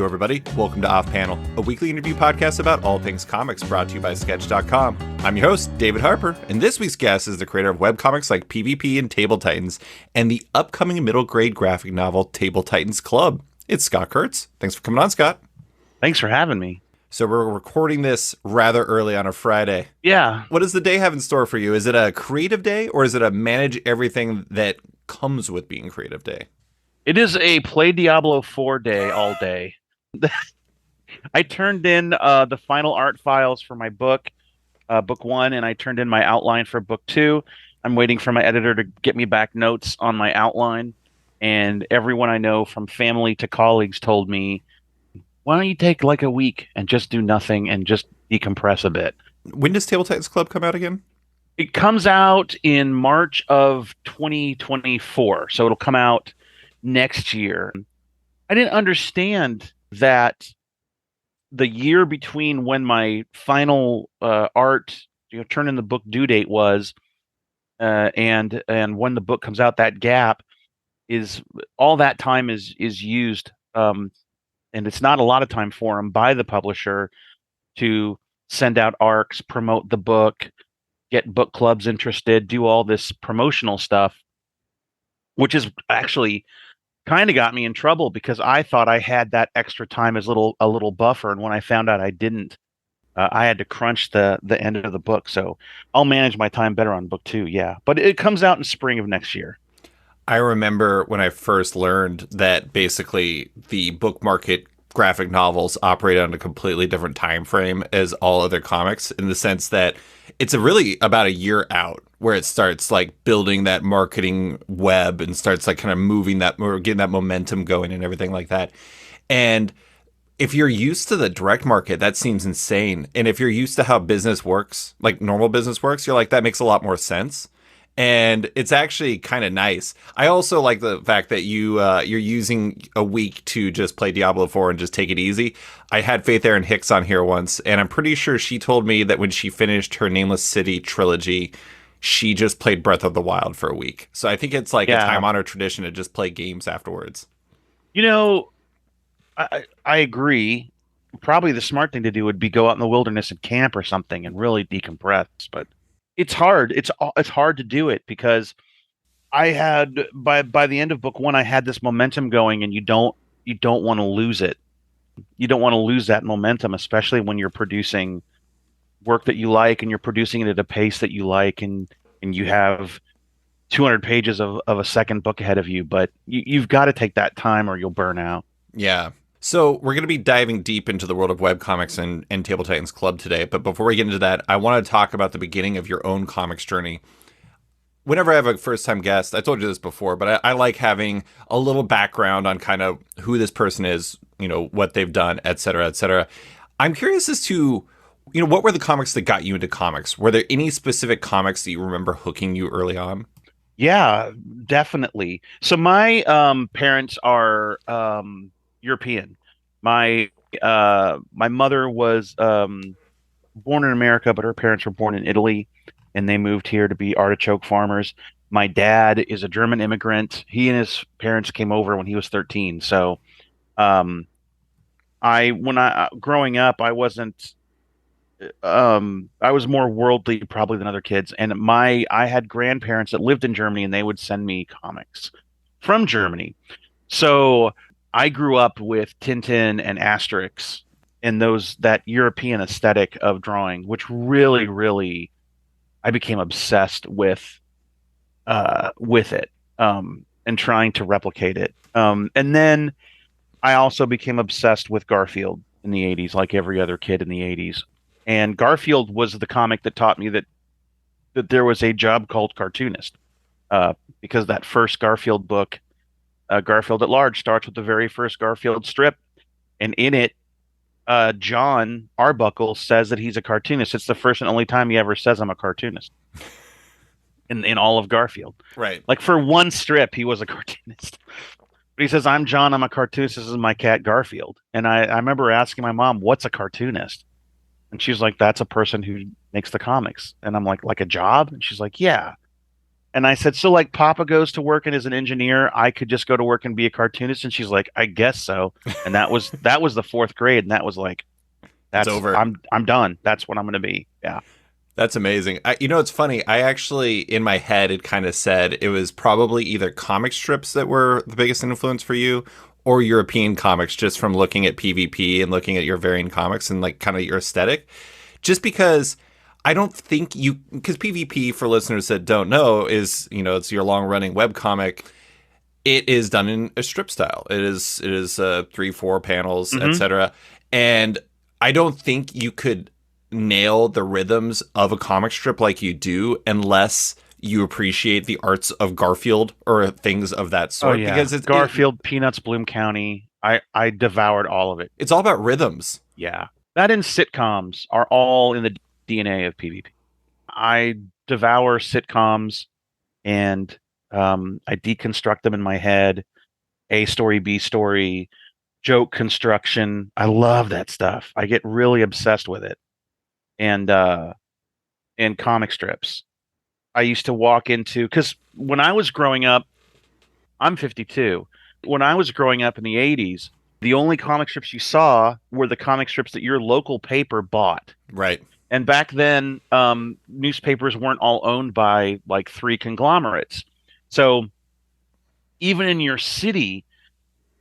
everybody. Welcome to Off Panel, a weekly interview podcast about all things comics brought to you by Sketch.com. I'm your host, David Harper, and this week's guest is the creator of webcomics like PvP and Table Titans, and the upcoming middle grade graphic novel Table Titans Club. It's Scott Kurtz. Thanks for coming on, Scott. Thanks for having me. So we're recording this rather early on a Friday. Yeah. What does the day have in store for you? Is it a creative day, or is it a manage everything that comes with being creative day? It is a play Diablo 4 day all day. I turned in the final art files for my book, book 1, and I turned in my outline for book 2. I'm waiting for my editor to get me back notes on my outline. And everyone I know, from family to colleagues, told me, why don't you take like a week and just do nothing and just decompress a bit? When does Table Titans Club come out again? It comes out in March of 2024. So it'll come out next year. I didn't understand that the year between when my final art, turn in the book due date was, and when the book comes out, that gap is all that time is used, and it's not a lot of time for them by the publisher to send out arcs, promote the book, get book clubs interested, do all this promotional stuff, which is actually kind of got me in trouble because I thought I had that extra time as a little buffer, and when I found out I didn't, I had to crunch the end of the book. So I'll manage my time better on book 2. Yeah, but it comes out in spring of next year. I remember when I first learned that basically the book market graphic novels operate on a completely different time frame as all other comics, in the sense that it's really about a year out where it starts like building that marketing web and starts like kind of moving that, or getting that momentum going and everything like that. And if you're used to the direct market, that seems insane. And if you're used to how business works, like normal business works, you're like, that makes a lot more sense. And it's actually kind of nice. I also like the fact that you're using a week to just play Diablo 4 and just take it easy. I had Faith Erin Hicks on here once, and I'm pretty sure she told me that when she finished her Nameless City trilogy, she just played Breath of the Wild for a week. So I think it's like a time-honored tradition to just play games afterwards. I agree. Probably the smart thing to do would be go out in the wilderness and camp or something and really decompress, but it's hard. It's hard to do it because I had by the end of book 1, I had this momentum going, and you don't want to lose it. You don't want to lose that momentum, especially when you're producing work that you like and you're producing it at a pace that you like, and you have 200 pages of a second book ahead of you. But you've got to take that time or you'll burn out. Yeah. So we're going to be diving deep into the world of webcomics and Table Titans Club today. But before we get into that, I want to talk about the beginning of your own comics journey. Whenever I have a first-time guest, I told you this before, but I like having a little background on kind of who this person is, what they've done, et cetera, et cetera. I'm curious as to, what were the comics that got you into comics? Were there any specific comics that you remember hooking you early on? Yeah, definitely. So my parents are European. My mother was born in America, but her parents were born in Italy, and they moved here to be artichoke farmers. My dad is a German immigrant. He and his parents came over when he was 13. So, growing up, I wasn't. I was more worldly probably than other kids, and I had grandparents that lived in Germany, and they would send me comics from Germany. So I grew up with Tintin and Asterix and that European aesthetic of drawing, which really, really, I became obsessed with it, and trying to replicate it. And then I also became obsessed with Garfield in the 80s, like every other kid in the 80s. And Garfield was the comic that taught me that there was a job called cartoonist, because that first Garfield book, Garfield at Large, starts with the very first Garfield strip, and in it, John Arbuckle says that he's a cartoonist. It's the first and only time he ever says I'm a cartoonist in all of Garfield. Right. Like for one strip, he was a cartoonist. But he says, I'm John, I'm a cartoonist. This is my cat Garfield. And I remember asking my mom, what's a cartoonist? And she's like, that's a person who makes the comics. And I'm like a job? And she's like, yeah. And I said, so like Papa goes to work and is an engineer, I could just go to work and be a cartoonist. And she's like, I guess so. And that was the fourth grade, and that was like, It's that's over. I'm done. That's what I'm gonna be. Yeah. That's amazing. It's funny. I actually, in my head, it kind of said it was probably either comic strips that were the biggest influence for you, or European comics, just from looking at PvP and looking at your variant comics and like kind of your aesthetic. Just because I don't think because PvP, for listeners that don't know, is, it's your long running webcomic. It is done in a strip style. It is 3, 4 panels, Hmm. etc. And I don't think you could nail the rhythms of a comic strip like you do unless you appreciate the arts of Garfield or things of that Oh sort, yeah. because Garfield, Peanuts, Bloom County. I devoured all of it. it's all about rhythms. Yeah. That and sitcoms are all in the DNA of PvP. I devour sitcoms, and I deconstruct them in my head. A story, B story, joke construction. I love that stuff. I get really obsessed with it. And comic strips. I used to walk into, because when I was growing up, I'm 52. When I was growing up in the 80s, the only comic strips you saw were the comic strips that your local paper bought. Right. And back then, newspapers weren't all owned by like three conglomerates. So even in your city,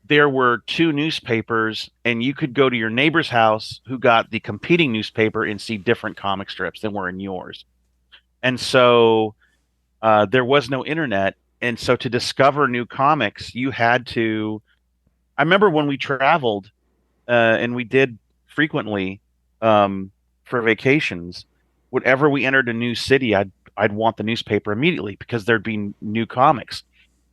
there were two newspapers, and you could go to your neighbor's house who got the competing newspaper and see different comic strips than were in yours. And so there was no internet. And so to discover new comics, you had to. I remember when we traveled, and we did frequently, for vacations. Whenever we entered a new city, I'd want the newspaper immediately because there'd be new comics,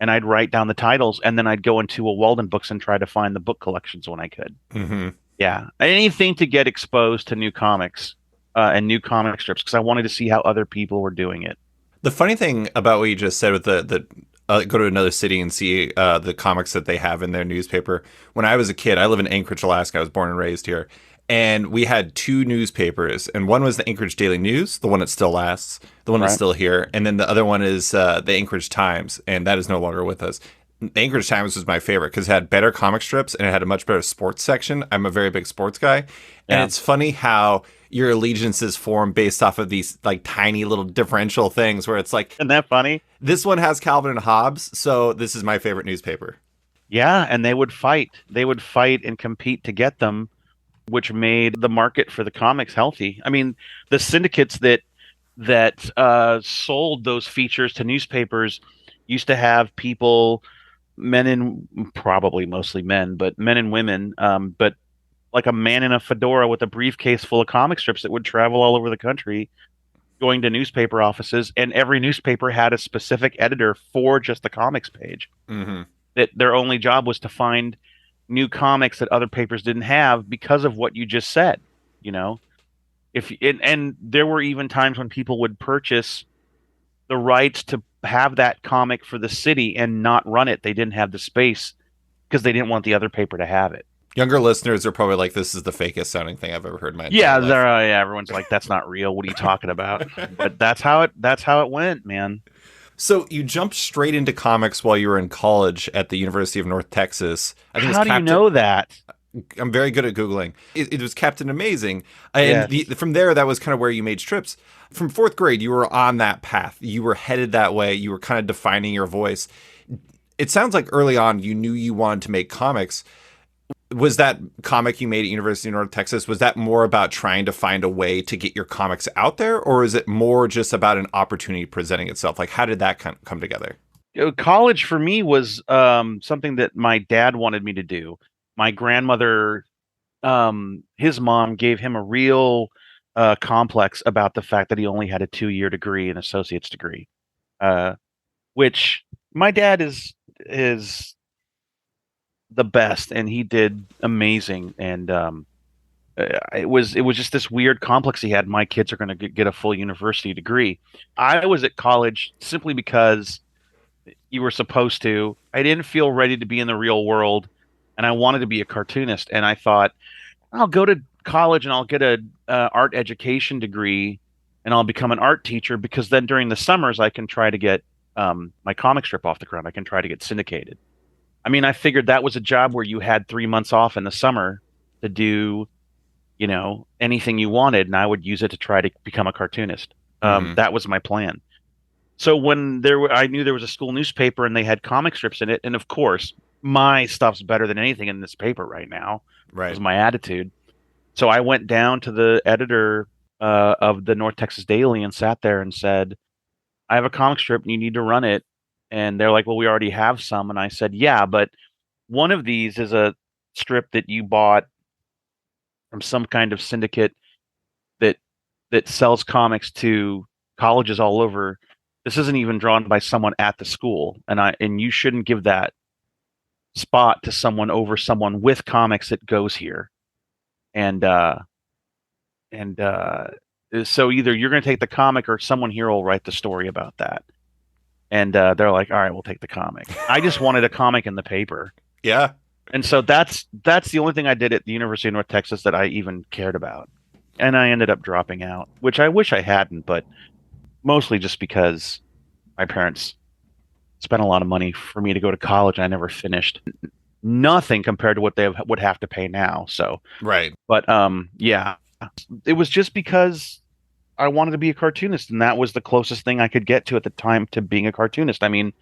and I'd write down the titles, and then I'd go into a Walden Books and try to find the book collections when I could. Hmm. Yeah, anything to get exposed to new comics, and new comic strips, because I wanted to see how other people were doing it. The funny thing about what you just said with the go to another city and see the comics that they have in their newspaper. When I was a kid, I live in Anchorage, Alaska. I was born and raised here. And we had two newspapers, and one was the Anchorage Daily News, the one that still lasts, the one that's Right? still here, and then the other one is the Anchorage Times, and that is no longer with us. The Anchorage Times was my favorite because it had better comic strips and it had a much better sports section. I'm a very big sports guy, and Yeah. it's funny how your allegiances form based off of these like tiny little differential things where it's like Isn't that funny? this one has Calvin and Hobbes, so this is my favorite newspaper. Yeah, and they would fight. They would fight and compete to get them, which made the market for the comics healthy. I mean, the syndicates that sold those features to newspapers used to have people, men and probably mostly men, but men and women, but like a man in a fedora with a briefcase full of comic strips that would travel all over the country, going to newspaper offices, and every newspaper had a specific editor for just the comics page. Hmm. That their only job was to find new comics that other papers didn't have because of what you just said. You know, if and there were even times when people would purchase the rights to have that comic for the city and not run it. They didn't have the space because they didn't want the other paper to have it. Younger listeners are probably like, "This is the fakest sounding thing I've ever heard in my entire Yeah, life." yeah, everyone's like, "That's not real. What are you talking about?" But that's how it went, man. So you jumped straight into comics while you were in college at the University of North Texas. I think it was How do you Captain. know that? I'm very good at Googling. It was Captain Amazing. And Yes. from there, that was kind of where you made strips. From fourth grade, you were on that path. You were headed that way. You were kind of defining your voice. It sounds like early on you knew you wanted to make comics. Was that comic you made at University of North Texas, was that more about trying to find a way to get your comics out there? Or is it more just about an opportunity presenting itself? Like, how did that come together? College for me was something that my dad wanted me to do. My grandmother, his mom gave him a real complex about the fact that he only had a 2-year degree, an associate's degree, uh, which my dad is the best, and he did amazing. And it was just this weird complex he had. My kids are going to get a full university degree. I was at college simply because you were supposed to. I didn't feel ready to be in the real world, and I wanted to be a cartoonist. And I thought, I'll go to college and I'll get a art education degree, and I'll become an art teacher, because then during the summers I can try to get my comic strip off the ground. I can try to get syndicated. I mean, I figured that was a job where you had 3 months off in the summer to do, anything you wanted, and I would use it to try to become a cartoonist. Hmm. That was my plan. So when I knew there was a school newspaper and they had comic strips in it, and of course, my stuff's better than anything in this paper right now, was Right. my attitude. So I went down to the editor of the North Texas Daily and sat there and said, I have a comic strip and you need to run it. And they're like, well, we already have some. And I said, yeah, but one of these is a strip that you bought from some kind of syndicate that sells comics to colleges all over. This isn't even drawn by someone at the school, and you shouldn't give that spot to someone over someone with comics that goes here. And and so either you're going to take the comic or someone here will write the story about that. And they're like, all right, we'll take the comic. I just wanted a comic in the paper. Yeah. And so that's the only thing I did at the University of North Texas that I even cared about. And I ended up dropping out, which I wish I hadn't, but mostly just because my parents spent a lot of money for me to go to college and I never finished. Nothing compared to what they would have to pay now. So, Right. but yeah, it was just because I wanted to be a cartoonist, and that was the closest thing I could get to at the time to being a cartoonist. I mean,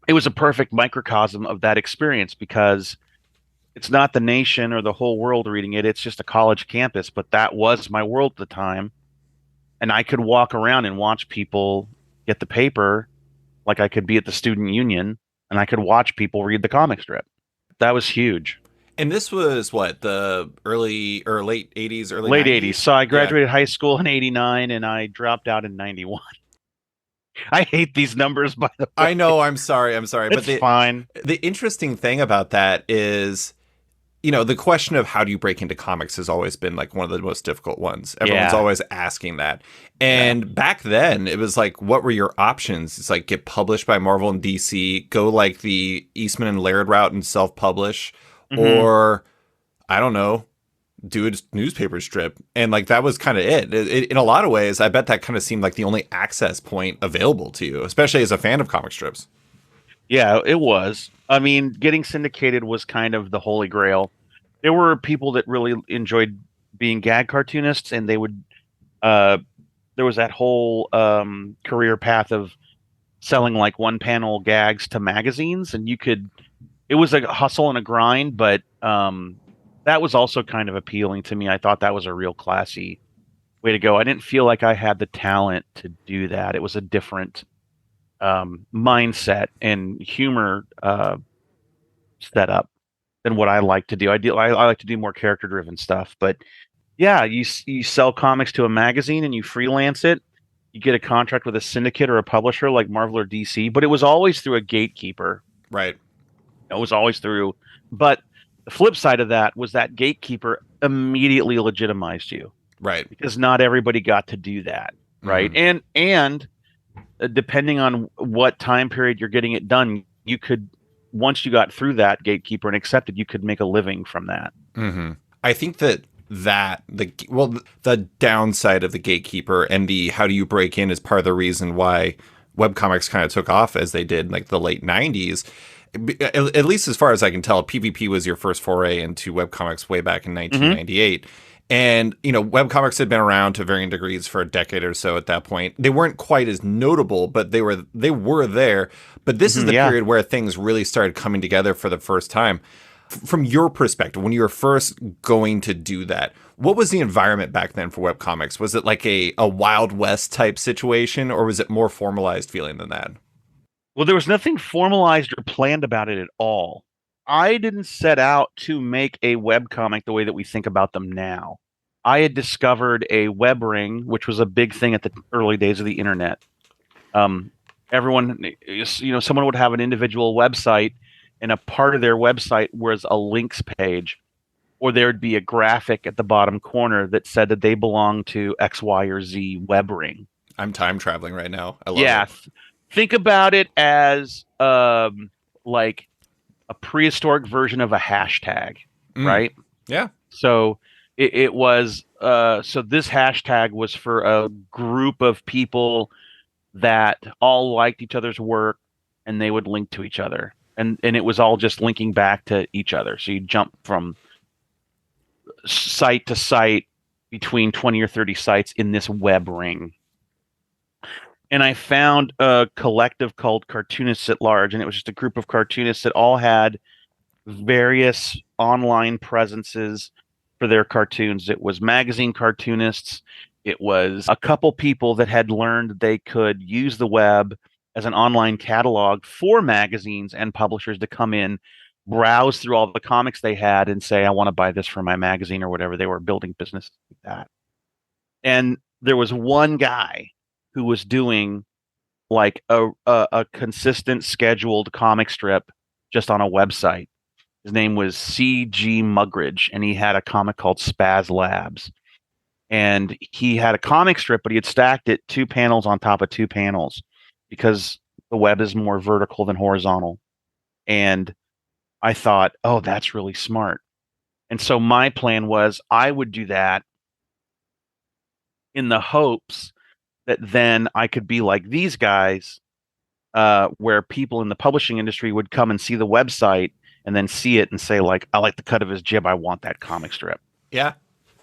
it was a perfect microcosm of that experience because it's not the nation or the whole world reading it. It's just a college campus, but that was my world at the time. And I could walk around and watch people get the paper like I could be at the student union, and I could watch people read the comic strip. That was huge. And this was what, the early or late 80s, early Late 80s. 90s? So I Yeah. graduated high school in 89 and I dropped out in 91. I hate these numbers, by the way. I know, I'm sorry. But It's fine. the interesting thing about that is, the question of how do you break into comics has always been like one of the most difficult ones. Everyone's Yeah. always asking that. And back then, it was like, what were your options? It's like get published by Marvel and DC, go like the Eastman and Laird route and self-publish, Mhm. or I don't know, do a newspaper strip. And like that was kind of it. In a lot of ways, I bet that kind of seemed like the only access point available to you, especially as a fan of comic strips. Yeah, it was. I mean, getting syndicated was kind of the holy grail. There were people that really enjoyed being gag cartoonists, and they would. There was that whole career path of selling like one panel gags to magazines, and you could. It was a hustle and a grind, but that was also kind of appealing to me. I thought that was a real classy way to go. I didn't feel like I had the talent to do that. It was a different mindset and humor setup than what I like to do. I like to do more character driven stuff. But yeah, you sell comics to a magazine and you freelance it. You get a contract with a syndicate or a publisher like Marvel or DC, but it was always through a gatekeeper. Right. It was always through. But the flip side of that was that gatekeeper immediately legitimized you Right. because not everybody got to do that, right? And depending on what time period you're getting it done, you could, once you got through that gatekeeper and accepted, you could make a living from that. Mm-hmm. I think the downside of the gatekeeper and the how do you break in is part of the reason why webcomics kind of took off as they did in like the late 90s. At least as far as I can tell, PvP was your first foray into webcomics way back in 1998. And, webcomics had been around to varying degrees for a decade or so at that point. They weren't quite as notable, but they were there. But this is the period where things really started coming together for the first time. From your perspective, when you were first going to do that, what was the environment back then for webcomics? Was it like a Wild West type situation, or was it more formalized feeling than that? Well, there was nothing formalized or planned about it at all. I didn't set out to make a webcomic the way that we think about them now. I had discovered a web ring, which was a big thing at the early days of the internet. Everyone, someone would have an individual website, and a part of their website was a links page, or there'd be a graphic at the bottom corner that said that they belong to X, Y, or Z web ring. I'm time traveling right now. I love it. Think about it as like a prehistoric version of a hashtag, right? Yeah. So it was so this hashtag was for a group of people that all liked each other's work, and they would link to each other. And it was all just linking back to each other. So you jump from site to site between 20 or 30 sites in this web ring. And I found a collective called Cartoonists at Large, and it was just a group of cartoonists that all had various online presences for their cartoons. It was magazine cartoonists. It was a couple people that had learned they could use the web as an online catalog for magazines and publishers to come in, browse through all the comics they had, and say, I want to buy this for my magazine or whatever. They were building businesses like that. And there was one guy who was doing like a consistent scheduled comic strip just on a website. His name was C.G. Mugridge, and he had a comic called Spaz Labs. And he had a comic strip, but he had stacked it 2 panels on top of 2 panels because the web is more vertical than horizontal. And I thought, oh, that's really smart. And so my plan was I would do that in the hopes that then I could be like these guys, where people in the publishing industry would come and see the website and then see it and say, like, I like the cut of his jib. I want that comic strip. Yeah.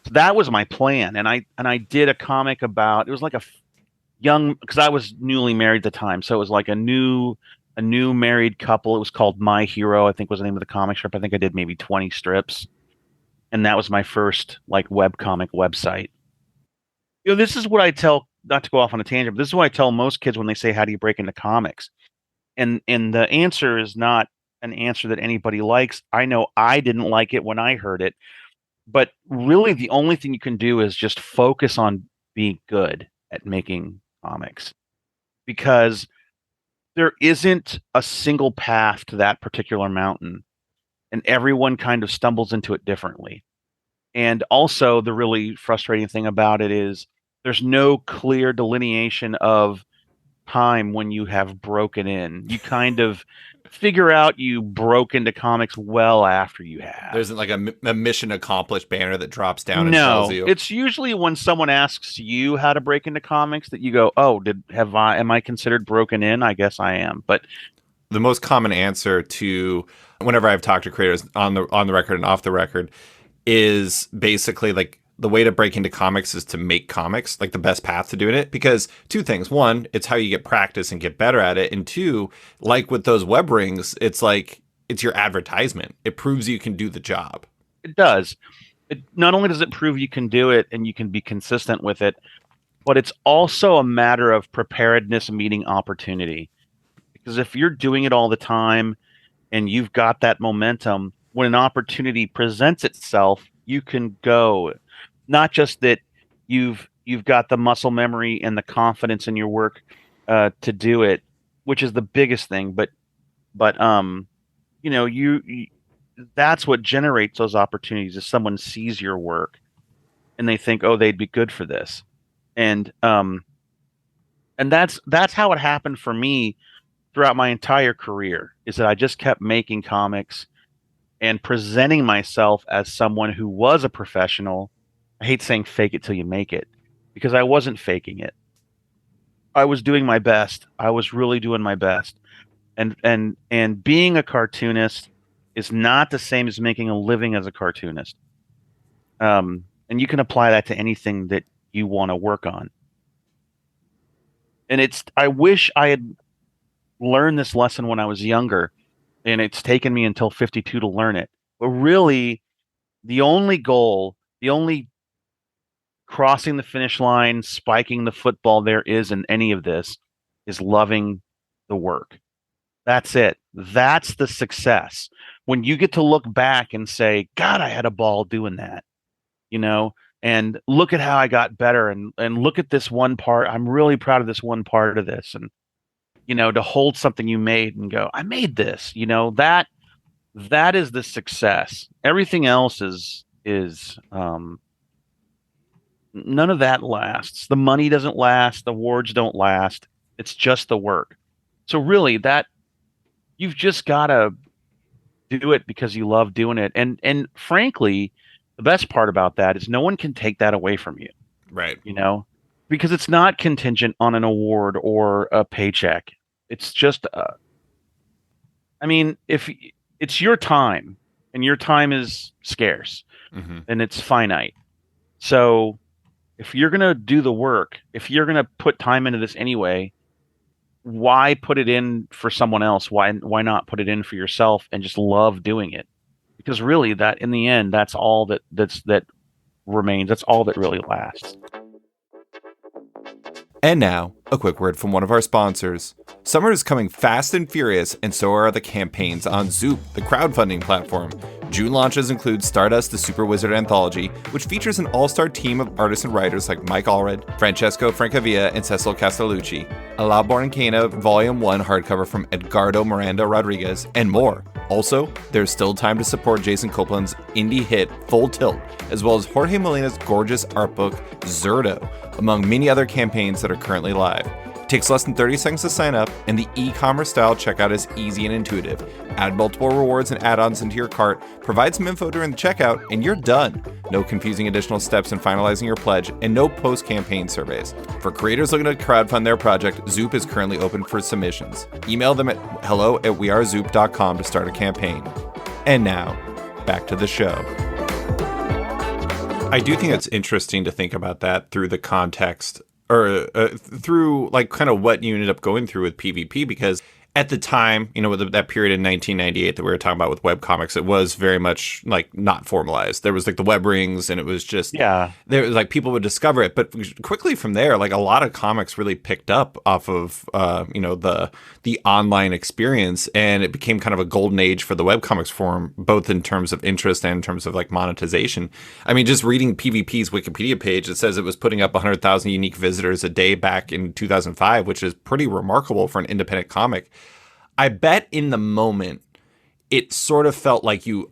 So that was my plan. And I did a comic about, it was like a young, because I was newly married at the time. So it was like a new married couple. It was called My Hero, I think was the name of the comic strip. I think I did maybe 20 strips. And that was my first like webcomic website. This is what I tell, not to go off on a tangent, but this is what I tell most kids when they say, how do you break into comics? And the answer is not an answer that anybody likes. I know I didn't like it when I heard it, but really the only thing you can do is just focus on being good at making comics, because there isn't a single path to that particular mountain, and everyone kind of stumbles into it differently. And also the really frustrating thing about it is there's no clear delineation of time when you have broken in. You kind of figure out you broke into comics well after you have. There's like a mission accomplished banner that drops down and No, tells you. it's usually when someone asks you how to break into comics that you go, "Oh, am I considered broken in? I guess I am." But The most common answer to whenever I've talked to creators on the record and off the record is basically like the way to break into comics is to make comics, like the best path to doing it. Because two things: one, it's how you get practice and get better at it, and two, like with those web rings, it's like it's your advertisement. It proves you can do the job. it does. Not only does it prove you can do it and you can be consistent with it, but it's also a matter of preparedness meeting opportunity. Because if you're doing it all the time and you've got that momentum, when an opportunity presents itself, you can go. Not just that you've got the muscle memory and the confidence in your work to do it, which is the biggest thing, but you that's what generates those opportunities. Is someone sees your work and they think, oh, they'd be good for this, and that's how it happened for me throughout my entire career. Is that I just kept making comics and presenting myself as someone who was a professional. I hate saying fake it till you make it, because I wasn't faking it. I was doing my best. I was really doing my best. And being a cartoonist is not the same as making a living as a cartoonist. And you can apply that to anything that you want to work on. And I wish I had learned this lesson when I was younger, and it's taken me until 52 to learn it. But really, the only goal, the only crossing the finish line, spiking the football there is in any of this is loving the work. That's it. That's the success. When you get to look back and say, God, I had a ball doing that, and look at how I got better, and look at this one part. I'm really proud of this one part of this. And, to hold something you made and go, I made this, that is the success. Everything else is none of that lasts. The money doesn't last. The awards don't last. It's just the work. So really you've just got to do it because you love doing it. And frankly, the best part about that is no one can take that away from you. Right. because it's not contingent on an award or a paycheck. It's just, I mean, if it's your time and your time is scarce Hmm. and it's finite. So if you're going to do the work, if you're going to put time into this anyway, why put it in for someone else? Why not put it in for yourself and just love doing it? Because really that in the end, that's all that remains. That's all that really lasts. And now, a quick word from one of our sponsors. Summer is coming fast and furious, and so are the campaigns on Zoop, the crowdfunding platform. June launches include Stardust the Super Wizard Anthology, which features an all-star team of artists and writers like Mike Allred, Francesco Francavilla, and Cecil Castellucci, a La Borncana Volume 1 hardcover from Edgardo Miranda Rodriguez, and more. Also, there's still time to support Jason Copeland's indie hit Full Tilt, as well as Jorge Molina's gorgeous art book Zerdo, among many other campaigns that are currently live. It takes less than 30 seconds to sign up, and the e-commerce style checkout is easy and intuitive. Add multiple rewards and add-ons into your cart, provide some info during the checkout, and you're done. No confusing additional steps in finalizing your pledge, and no post-campaign surveys. For creators looking to crowdfund their project, Zoop is currently open for submissions. Email them at hello@wearezoop.com to start a campaign. And now, back to the show. I do think it's interesting to think about that through the context or through like kind of what you ended up going through with PvP, because at the time, you know, with that period in 1998 that we were talking about with webcomics, it was very much like not formalized. There was like the web rings, and it was just, Yeah. there was like people would discover it. But quickly from there, like a lot of comics really picked up off of, you know, the online experience, and it became kind of a golden age for the webcomics forum, both in terms of interest and in terms of like monetization. I mean, just reading PvP's Wikipedia page, it says it was putting up 100,000 unique visitors a day back in 2005, which is pretty remarkable for an independent comic. I bet in the moment, it sort of felt like you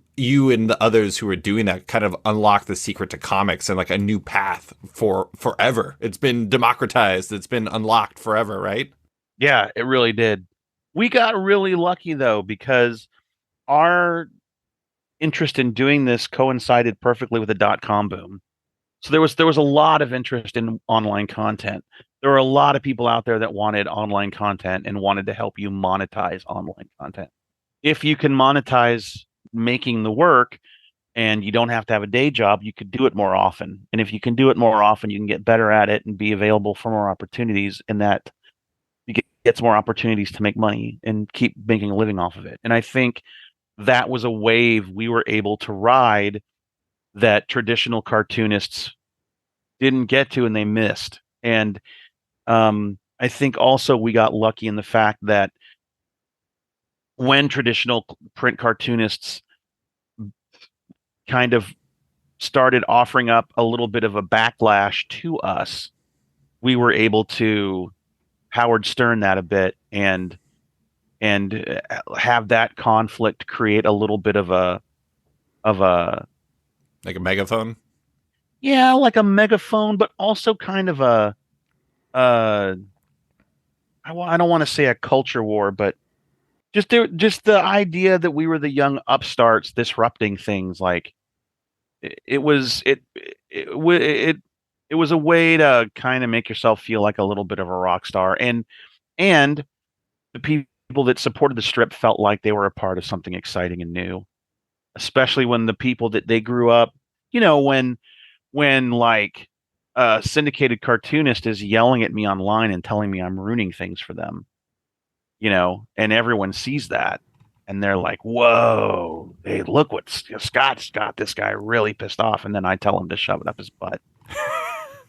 and the others who were doing that kind of unlocked the secret to comics and like a new path for forever. It's been democratized. It's been unlocked forever, right? Yeah, it really did. We got really lucky though, because our interest in doing this coincided perfectly with the dot-com boom. So there was a lot of interest in online content. There were a lot of people out there that wanted online content and wanted to help you monetize online content. If you can monetize making the work and you don't have to have a day job, you could do it more often. And if you can do it more often, you can get better at it and be available for more opportunities, and that you get more opportunities to make money and keep making a living off of it. And I think that was a wave we were able to ride that traditional cartoonists didn't get to and they missed. And I think also we got lucky in the fact that when traditional print cartoonists kind of started offering up a little bit of a backlash to us, we were able to Howard Stern that a bit and have that conflict create a little bit of a Like a megaphone. yeah, like a megaphone, but also kind of a uh I don't want to say a culture war, but just the idea that we were the young upstarts disrupting things. Like it was it was a way to kind of make yourself feel like a little bit of a rock star, and the people that supported the strip felt like they were a part of something exciting and new, especially when the people that they grew up, you know, when like a syndicated cartoonist is yelling at me online and telling me I'm ruining things for them, you know, and everyone sees that and they're like, whoa, hey, look what Scott's got this guy really pissed off. And then I tell him to shove it up his butt,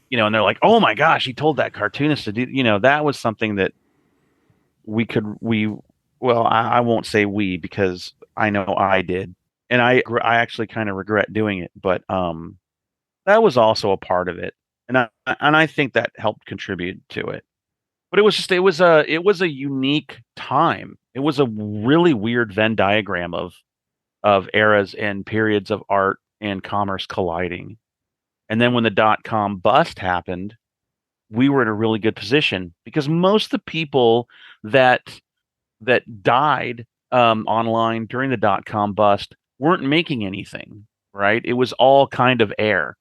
you know, and they're like, oh my gosh, he told that cartoonist to do, you know, that was something that well, I won't say we, because I know I did. And I actually kind of regret doing it, but that was also a part of it. And I think that helped contribute to it. But it was a unique time. It was a really weird Venn diagram of eras and periods of art and commerce colliding. And then when the dot-com bust happened, we were in a really good position because most of the people that died online during the dot-com bust weren't making anything, right? It was all kind of air.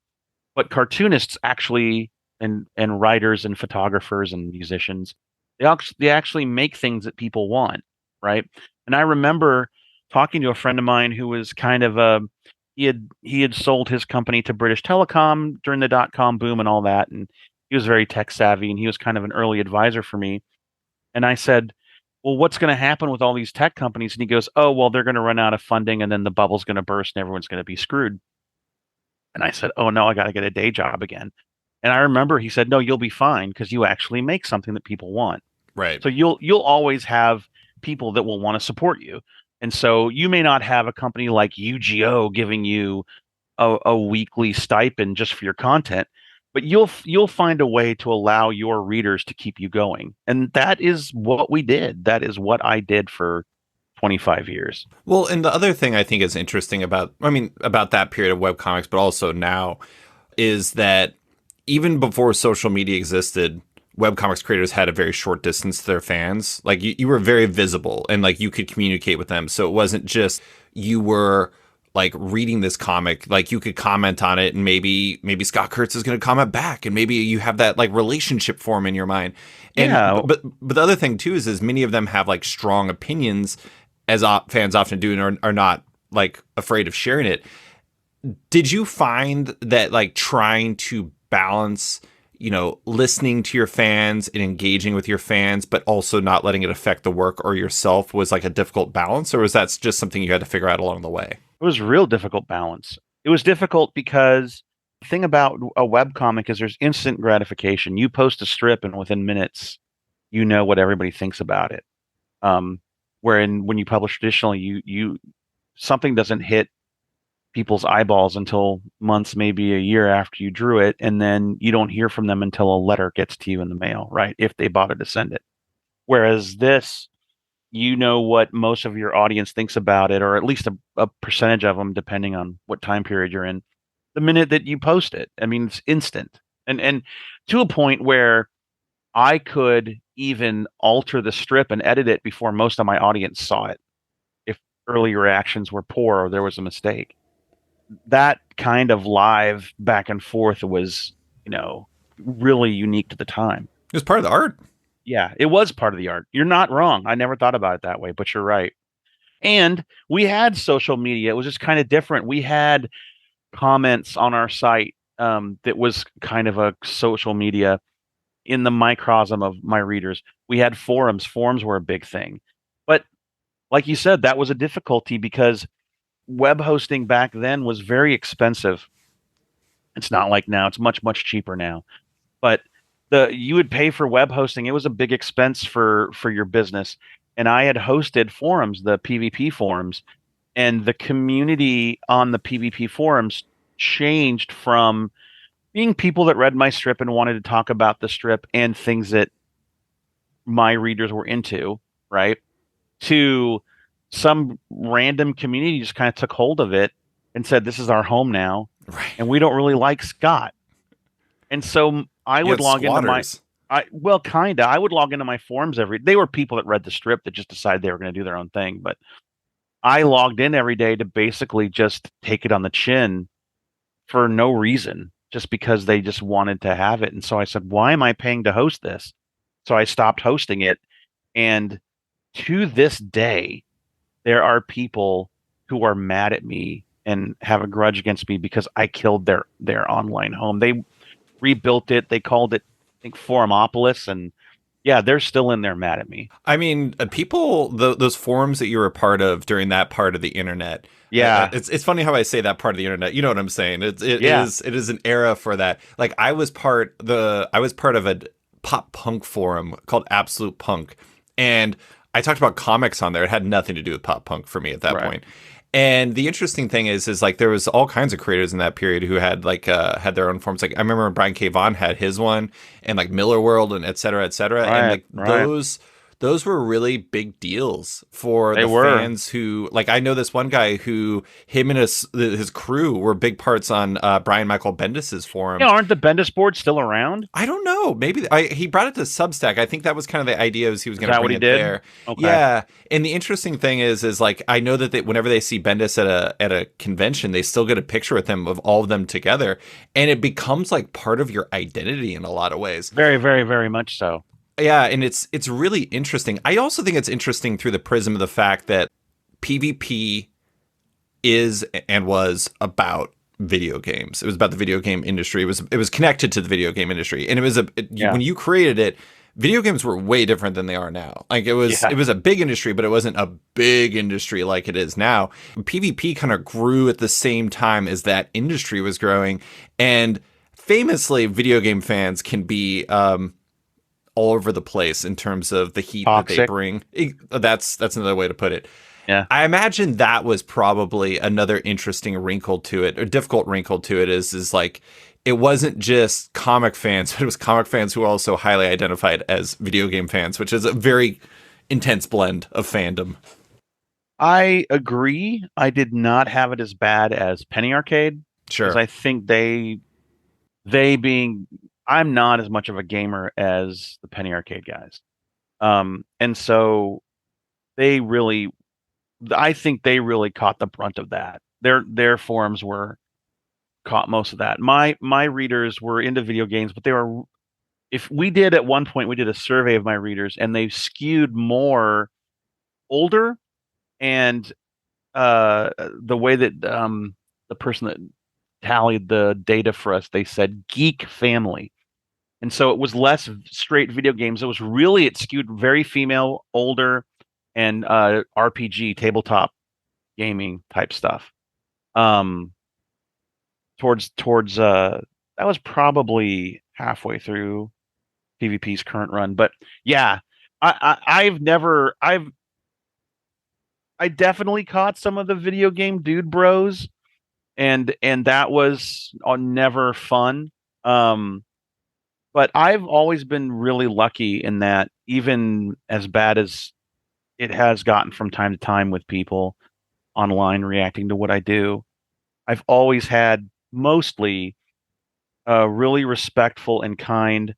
But cartoonists actually and writers and photographers and musicians. They actually make things that people want, right? And I remember talking to a friend of mine who was kind of a he had sold his company to British Telecom during the dot-com boom and all that, and he was very tech savvy, and he was kind of an early advisor for me. And I said, well, what's going to happen with all these tech companies? And he goes, oh, well, they're going to run out of funding and then the bubble's going to burst and everyone's going to be screwed. And I said, oh, no, I got to get a day job again. And I remember he said, no, you'll be fine because you actually make something that people want. Right. So you'll always have people that will want to support you. And so you may not have a company like UGO giving you a weekly stipend just for your content, but you'll find a way to allow your readers to keep you going. And that is what we did. That is what I did for 25 years. Well, and the other thing I think is interesting about that period of webcomics, but also now, is that even before social media existed, webcomics creators had a very short distance to their fans. Like you were very visible and like you could communicate with them. So it wasn't just you were like reading this comic, like you could comment on it and maybe Scott Kurtz is going to comment back and maybe you have that like relationship form in your mind. And Yeah. but the other thing too is many of them have like strong opinions, as fans often do, and are not like afraid of sharing it. Did you find that like trying to balance, listening to your fans and engaging with your fans, but also not letting it affect the work or yourself was like a difficult balance, or was that just something you had to figure out along the way? It was a real difficult balance. It was difficult because the thing about a webcomic is there's instant gratification. You post a strip and within minutes, you know what everybody thinks about it. When you publish traditionally, you something doesn't hit people's eyeballs until months, maybe a year after you drew it, and then you don't hear from them until a letter gets to you in the mail, right? If they bother to send it. Whereas this, you know what most of your audience thinks about it, or at least a percentage of them, depending on what time period you're in, the minute that you post it. I mean, it's instant. And to a point where I could even alter the strip and edit it before most of my audience saw it if early reactions were poor or there was a mistake. That kind of live back and forth was, really unique to the time. It was part of the art. Yeah, it was part of the art. You're not wrong. I never thought about it that way, but you're right. And we had social media. It was just kind of different. We had comments on our site that was kind of a social media in the microcosm of my readers. We had forums. Forums were a big thing. But like you said, that was a difficulty because web hosting back then was very expensive. It's not like now. It's much, much cheaper now. But you would pay for web hosting. It was a big expense for your business. And I had hosted forums, the PvP forums, and the community on the PvP forums changed from being people that read my strip and wanted to talk about the strip and things that my readers were into, right? To some random community just kind of took hold of it and said, this is our home now. Right. And we don't really like Scott. And so I would log squatters. I would log into my forums they were people that read the strip that just decided they were going to do their own thing. But I logged in every day to basically just take it on the chin for no reason, just because they just wanted to have it. And so I said, why am I paying to host this? So I stopped hosting it. And to this day, there are people who are mad at me and have a grudge against me because I killed their online home. They rebuilt it. They called it, I think, Forumopolis. And yeah, they're still in there mad at me. I mean, those forums that you were a part of during that part of the internet. Yeah. It's funny how I say that part of the internet. You know what I'm saying? It Yeah. is an era for that. Like I was part of a pop punk forum called Absolute Punk. And I talked about comics on there. It had nothing to do with pop punk for me at that point. And the interesting thing is like there was all kinds of creators in that period who had like had their own forms. Like I remember Brian K. Vaughan had his one, and like Miller World and et cetera, et cetera. And like those were really big deals for They the were. fans who, like, I know this one guy who him and his crew were big parts on Brian Michael Bendis's Yeah, forums. aren't the Bendis boards still around? I don't know. Maybe he brought it to Substack. I think that was kind of the idea, was he was Is going to that what bring he it did? there. Okay. Yeah. And the interesting thing is like I know that whenever they see Bendis at a convention, they still get a picture with him of all of them together, and it becomes like part of your identity in a lot of ways. Very, very, very much so. Yeah, and it's really interesting. I also think it's interesting through the prism of the fact that PvP is and was about video games. It was about the video game industry. It was connected to the video game industry, and Yeah. when you created it, video games were way different than they are now. Like Yeah. it was a big industry, but it wasn't a big industry like it is now. PvP kind of grew at the same time as that industry was growing, and famously, video game fans can be all over the place in terms of the heat that they Toxic. bring. That's another way to put it. Yeah. I imagine that was probably another interesting wrinkle to it, or difficult wrinkle to it, is like it wasn't just comic fans, but it was comic fans who were also highly identified as video game fans, which is a very intense blend of fandom. I agree. I did not have it as bad as Penny Arcade because Sure. I think they being I'm not as much of a gamer as the Penny Arcade guys. And so they really I think they really caught the brunt of that. Their forums were caught most of that. My readers were into video games, but they were if we did at one point we did a survey of my readers and they skewed more older and the way that the person that tallied the data for us, they said geek family. And so it was less straight video games. It skewed very female, older, and RPG, tabletop gaming type stuff. Um, towards that was probably halfway through PvP's current run. But yeah, I definitely caught some of the video game dude bros, and that was never fun. But I've always been really lucky in that, even as bad as it has gotten from time to time with people online reacting to what I do, I've always had mostly really respectful and kind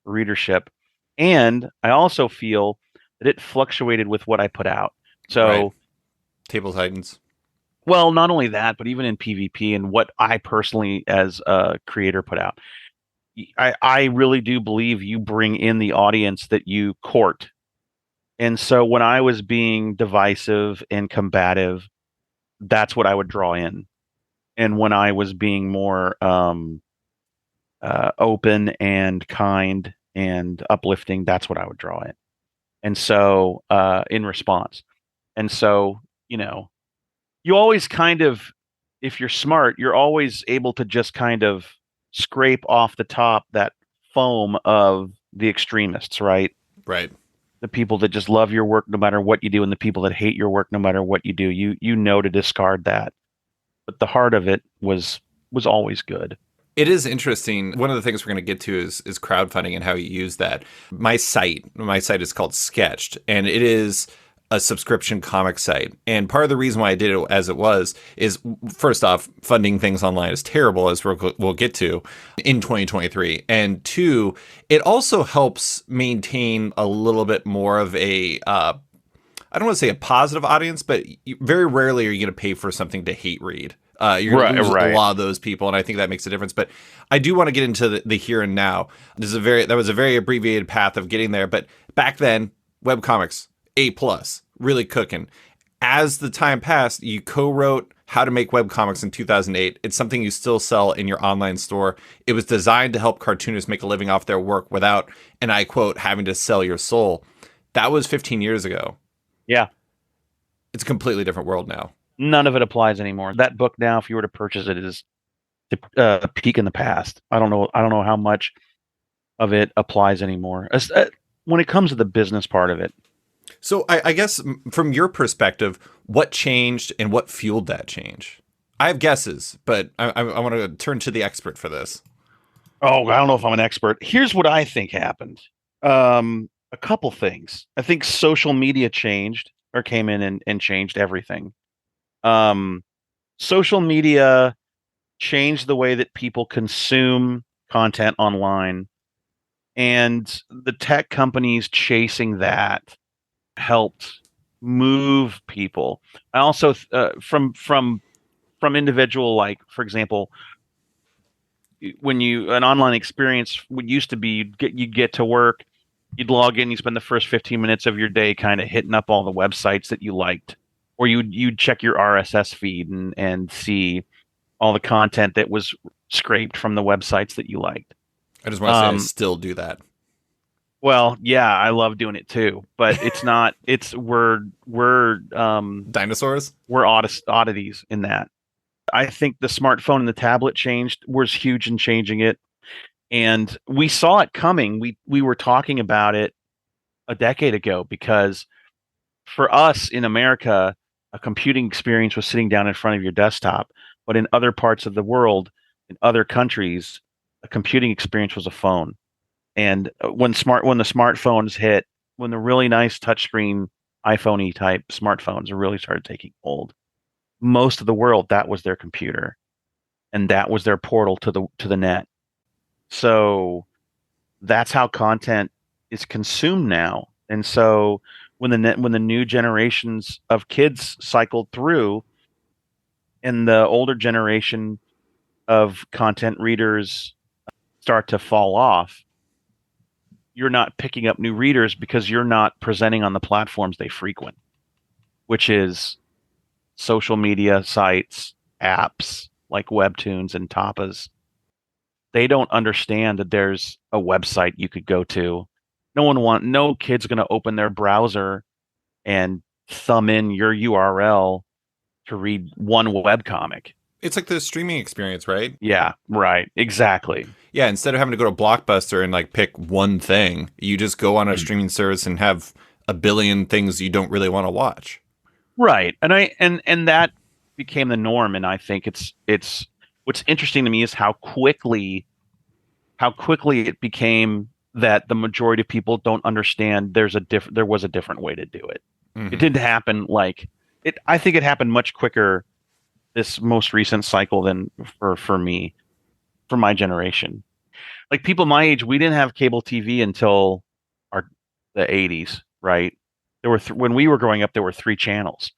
readership. And I also feel that it fluctuated with what I put out. Right. So, Table Titans. well, not only that, but even in PvP and what I personally, as a creator, put out, I really do believe you bring in the audience that you court. And so when I was being divisive and combative, that's what I would draw in. And when I was being more open and kind and uplifting, that's what I would draw in. And so in response. And so, you always kind of, if you're smart, you're always able to just kind of scrape off the top that foam of the extremists, right? Right. The people that just love your work no matter what you do, and the people that hate your work no matter what you do. You know to discard that. But the heart of it was always good. It is interesting. One of the things we're going to get to is crowdfunding and how you use that. My site is called Sketched, and it is a subscription comic site. And part of the reason why I did it as it was is, first off, funding things online is terrible, as we'll get to in 2023. And two, it also helps maintain a little bit more of a I don't want to say a positive audience, but very rarely are you going to pay for something to hate read. You're going to lose a lot of those people, and I think that makes a difference. But I do want to get into the here and now. That was a very abbreviated path of getting there. But back then, webcomics, A+, really cooking. As the time passed, you co-wrote How to Make Webcomics in 2008. It's something you still sell in your online store. It was designed to help cartoonists make a living off their work without, and I quote, having to sell your soul. That was 15 years ago. Yeah. It's a completely different world now. None of it applies anymore. That book now, if you were to purchase it, is a peak in the past. I don't know how much of it applies anymore. When it comes to the business part of it. So I guess from your perspective, what changed and what fueled that change? I have guesses, but I want to turn to the expert for this. Oh, I don't know if I'm an expert. Here's what I think happened. A couple things. I think social media changed or came in and changed everything. Um, Social media changed the way that people consume content online, and the tech companies chasing that helped move people. I also from individual, like for example, when you an online experience would used to be you'd get to work, you'd log in, you spend the first 15 minutes of your day kind of hitting up all the websites that you liked, or you'd check your RSS feed and see all the content that was scraped from the websites that you liked. I just want to say I Um, still do that. well, yeah, I love doing it too, but it's not. It's Dinosaurs? we're oddities in that. I think the smartphone and the tablet changed was huge in changing it, and we saw it coming. We were talking about it a decade ago because for us in America, a computing experience was sitting down in front of your desktop, but in other parts of the world, in other countries, a computing experience was a phone. And when the smartphones hit, when the really nice touchscreen iPhone-y type smartphones really started taking hold, most of the world that was their computer, and that was their portal to the net. So that's how content is consumed now. And so when the new generations of kids cycled through, and the older generation of content readers start to fall off, you're not picking up new readers because you're not presenting on the platforms they frequent, which is social media sites, apps like Webtoons and Tapas. They don't understand that there's a website you could go to. No kid's going to open their browser and thumb in your URL to read one webcomic. It's like the streaming experience, right? Yeah, right. Exactly. Yeah, instead of having to go to Blockbuster and like pick one thing, you just go on a streaming service and have a billion things you don't really want to watch. Right. And that became the norm, and I think it's what's interesting to me is how quickly it became that the majority of people don't understand there was a different way to do it. It Hmm. didn't happen like it I think it happened much quicker this most recent cycle than for me, for my generation. Like people my age, we didn't have cable TV until our the 80s, right? When we were growing up, there were three channels,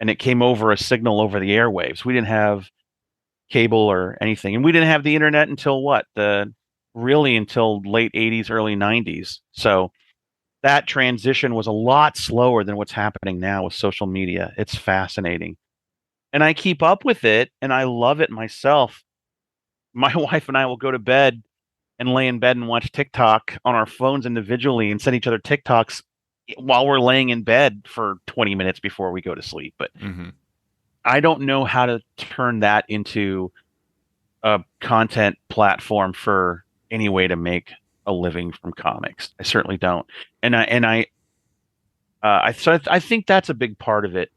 and it came over a signal over the airwaves. We didn't have cable or anything, and we didn't have the internet until what the really until late 80s, early 90s. So that transition was a lot slower than what's happening now with social media. It's fascinating, and I keep up with it, and I love it myself. My wife and I will go to bed and lay in bed and watch TikTok on our phones individually and send each other TikToks while we're laying in bed for 20 minutes before we go to sleep. But Hmm. I don't know how to turn that into a content platform for any way to make a living from comics. I certainly don't. I think that's a big part of it.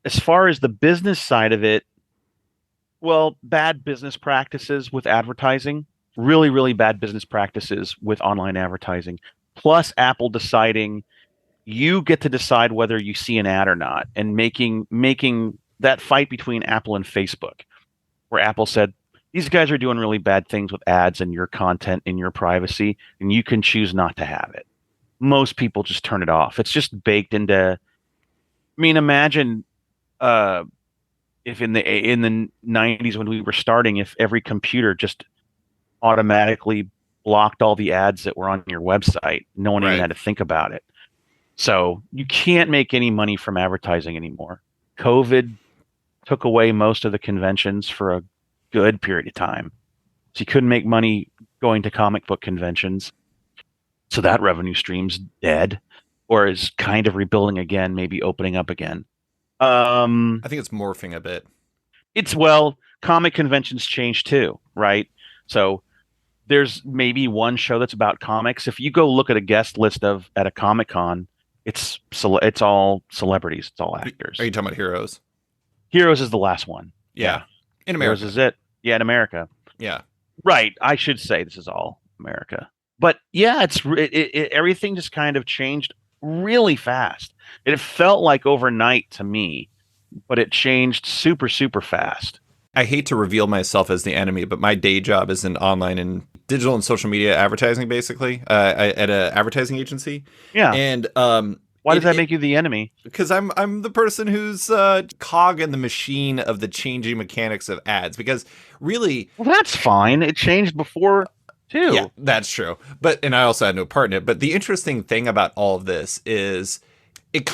As far as the business side of it, well, bad business practices with advertising, really, really bad business practices with online advertising, plus Apple deciding you get to decide whether you see an ad or not, and making that fight between Apple and Facebook, where Apple said these guys are doing really bad things with ads and your content in your privacy, and you can choose not to have it. Most people just turn it off. It's just baked into. I mean, imagine uh, if in the 90s when we were starting, if every computer just automatically blocked all the ads that were on your website, no one even Right. had to think about it. So you can't make any money from advertising anymore. COVID took away most of the conventions for a good period of time. So you couldn't make money going to comic book conventions. So that revenue stream's dead, or is kind of rebuilding again, maybe opening up again. Um, I think it's morphing a bit. Comic conventions change too, right? So there's maybe one show that's about comics. If you go look at a guest list of at a Comic Con, it's all celebrities, it's all Are actors. you talking about Heroes? Heroes is the last one. Yeah. Yeah, In Heroes America. is it. Yeah, in America. Yeah. Right. I should say this is all America. But yeah, everything just kind of changed really fast. It felt like overnight to me, but it changed super, super fast. I hate to reveal myself as the enemy, but my day job is in online and digital and social media advertising, basically, at an advertising agency. Yeah. And Why does that make you the enemy? because I'm the person who's cog in the machine of the changing mechanics of ads. Because really, Well, that's fine. It changed before yeah, too. that's true. But and I also had no part in it. But the interesting thing about all of this is it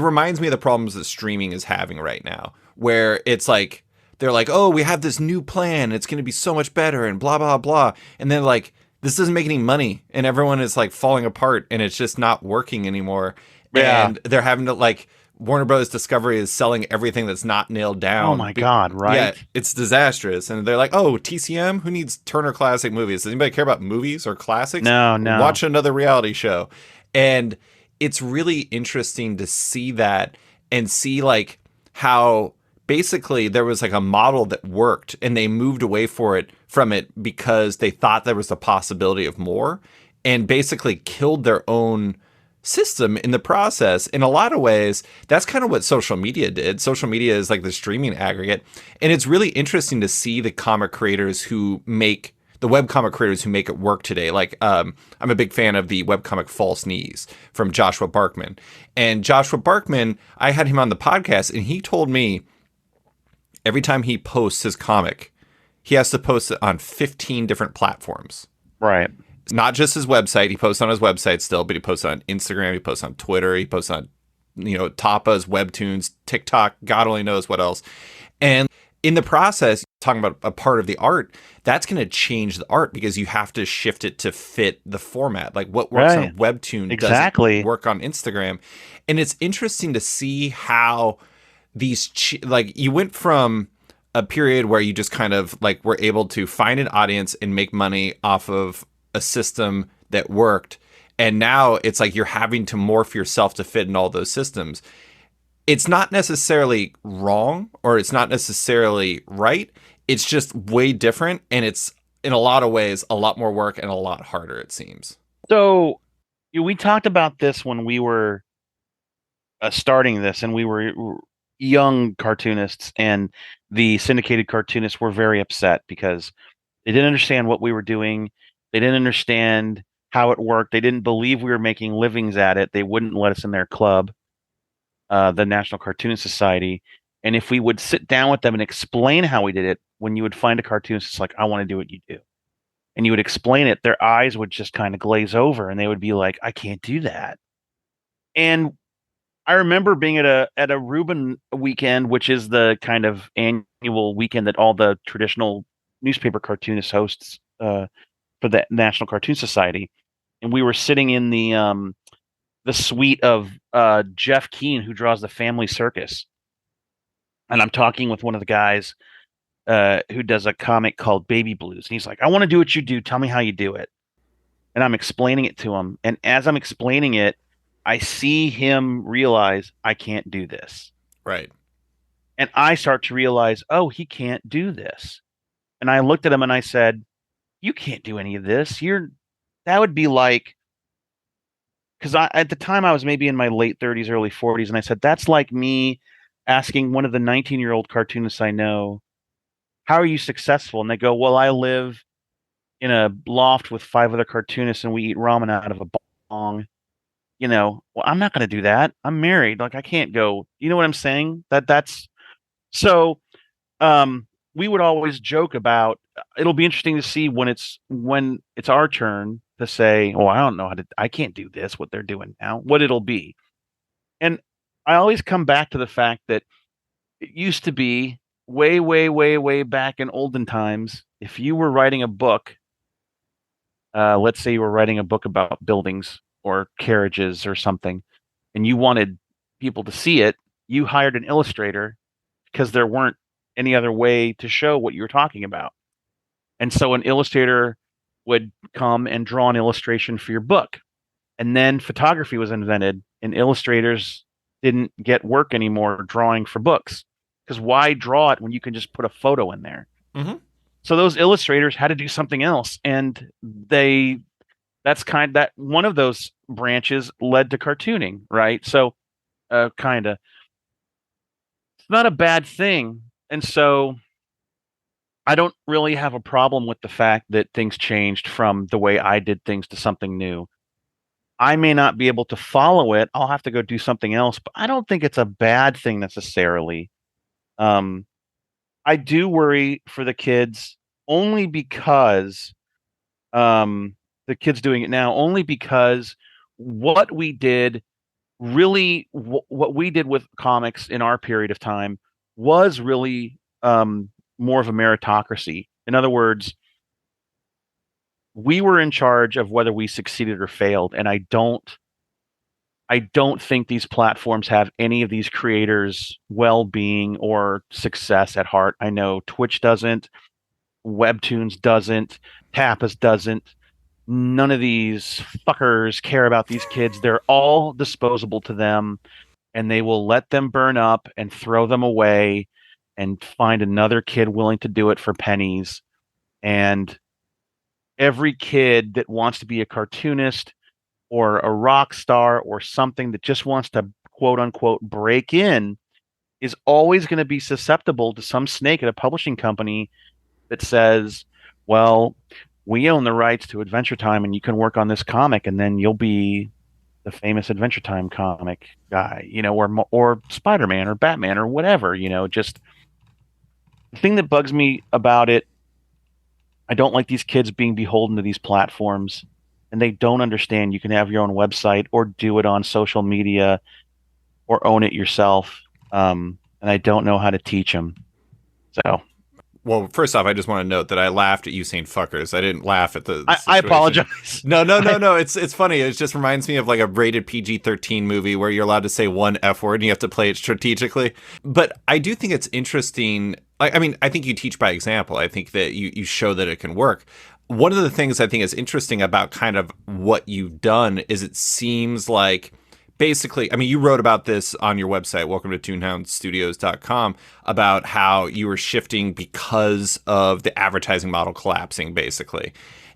reminds me of the problems that streaming is having right now, where it's like they're like, oh, we have this new plan, it's going to be so much better, and blah blah blah, and then like this doesn't make any money, and everyone is like falling apart, and it's just not working anymore, Yeah. and they're having to like Warner Brothers Discovery is selling everything that's not nailed Oh down. my God, Yeah, right? it's disastrous. And they're like, oh, TCM? Who needs Turner Classic Movies? Does anybody care about movies or classics? No, no. Watch another reality show. And it's really interesting to see that and see like how basically there was like a model that worked and they moved away from it because they thought there was a possibility of more and basically killed their own system in the process. In a lot of ways, that's kind of what social media did. Social media is like the streaming aggregate. And it's really interesting to see the comic creators who make the webcomic creators who make it work today. Like, I'm a big fan of the webcomic False Knees from Joshua Barkman. And Joshua Barkman, I had him on the podcast, and he told me every time he posts his comic, he has to post it on 15 different platforms. Right. It's not just his website. He posts on his website still, but he posts on Instagram, he posts on Twitter, he posts on, Tapas, Webtoons, TikTok, God only knows what else. And in the process, talking about a part of the art, that's going to change the art because you have to shift it to fit the format. Like what works Right. on Webtoon Exactly. doesn't work on Instagram. And it's interesting to see how like you went from a period where you just kind of like were able to find an audience and make money off of a system that worked. And now it's like you're having to morph yourself to fit in all those systems. It's not necessarily wrong or it's not necessarily right. It's just way different. And it's in a lot of ways a lot more work and a lot harder, it seems. So we talked about this when we were starting this, and we were young cartoonists, and the syndicated cartoonists were very upset because they didn't understand what we were doing. They didn't understand how it worked. They didn't believe we were making livings at it. They wouldn't let us in their club, the National Cartoonist Society. And if we would sit down with them and explain how we did it, when you would find a cartoonist, it's like, I want to do what you do. And you would explain it, their eyes would just kind of glaze over and they would be like, I can't do that. And I remember being at a Reuben weekend, which is the kind of annual weekend that all the traditional newspaper cartoonists hosts for the National Cartoon Society, and we were sitting in the suite of Jeff Keane, who draws the Family Circus, and I'm talking with one of the guys who does a comic called Baby Blues, and he's like, "I want to do what you do. Tell me how you do it." And I'm explaining it to him, and as I'm explaining it, I see him realize I can't do this. Right. And I start to realize, oh, he can't do this. And I looked at him and I said, you can't do any of this. That would be like, because at the time I was maybe in my late 30s, early 40s. And I said, that's like me asking one of the 19-year-old cartoonists I know, how are you successful? And they go, well, I live in a loft with 5 other cartoonists and we eat ramen out of a bong. Well, I'm not going to do that. I'm married. Like I can't go. You know what I'm saying? That's so. We would always joke about. It'll be interesting to see when it's our turn to say, "Oh, I don't know how to. I can't do this. What they're doing now. What it'll be." And I always come back to the fact that it used to be way, way, way, way back in olden times. If you were writing a book, let's say you were writing a book about buildings or carriages or something, and you wanted people to see it, you hired an illustrator because there weren't any other way to show what you were talking about. And so an illustrator would come and draw an illustration for your book. And then photography was invented, and illustrators didn't get work anymore drawing for books. Because why draw it when you can just put a photo in there? Mm-hmm. So those illustrators had to do something else, and they that's kind that one of those branches led to cartooning, right? So kind of it's not a bad thing. And so I don't really have a problem with the fact that things changed from the way I did things to something new. I may not be able to follow it. I'll have to go do something else, but I don't think it's a bad thing necessarily. Um, I do worry for the kids only because the kids doing it now, only because what we did what we did with comics in our period of time was really more of a meritocracy. In other words, we were in charge of whether we succeeded or failed, and I don't think these platforms have any of these creators' well-being or success at heart. I know Twitch doesn't, Webtoons doesn't, Tapas doesn't. None of these fuckers care about these kids. They're all disposable to them, and they will let them burn up and throw them away and find another kid willing to do it for pennies. And every kid that wants to be a cartoonist or a rock star or something that just wants to quote unquote break in is always going to be susceptible to some snake at a publishing company that says, well, we own the rights to Adventure Time and you can work on this comic and then you'll be the famous Adventure Time comic guy, or Spider-Man or Batman or whatever, just the thing that bugs me about it, I don't like these kids being beholden to these platforms and they don't understand you can have your own website or do it on social media or own it yourself. And I don't know how to teach them. So Well, first off, I just want to note that I laughed at you saying fuckers. I didn't laugh at the I situation. apologize. No, no, no, no. It's funny. It just reminds me of like a rated PG-13 movie where you're allowed to say one F word and you have to play it strategically. But I do think it's interesting. I mean, I think you teach by example. I think that you show that it can work. One of the things I think is interesting about kind of what you've done is it seems like basically, I mean, you wrote about this on your website, welcome to toonhoundstudios.com, about how you were shifting because of the advertising model collapsing, basically.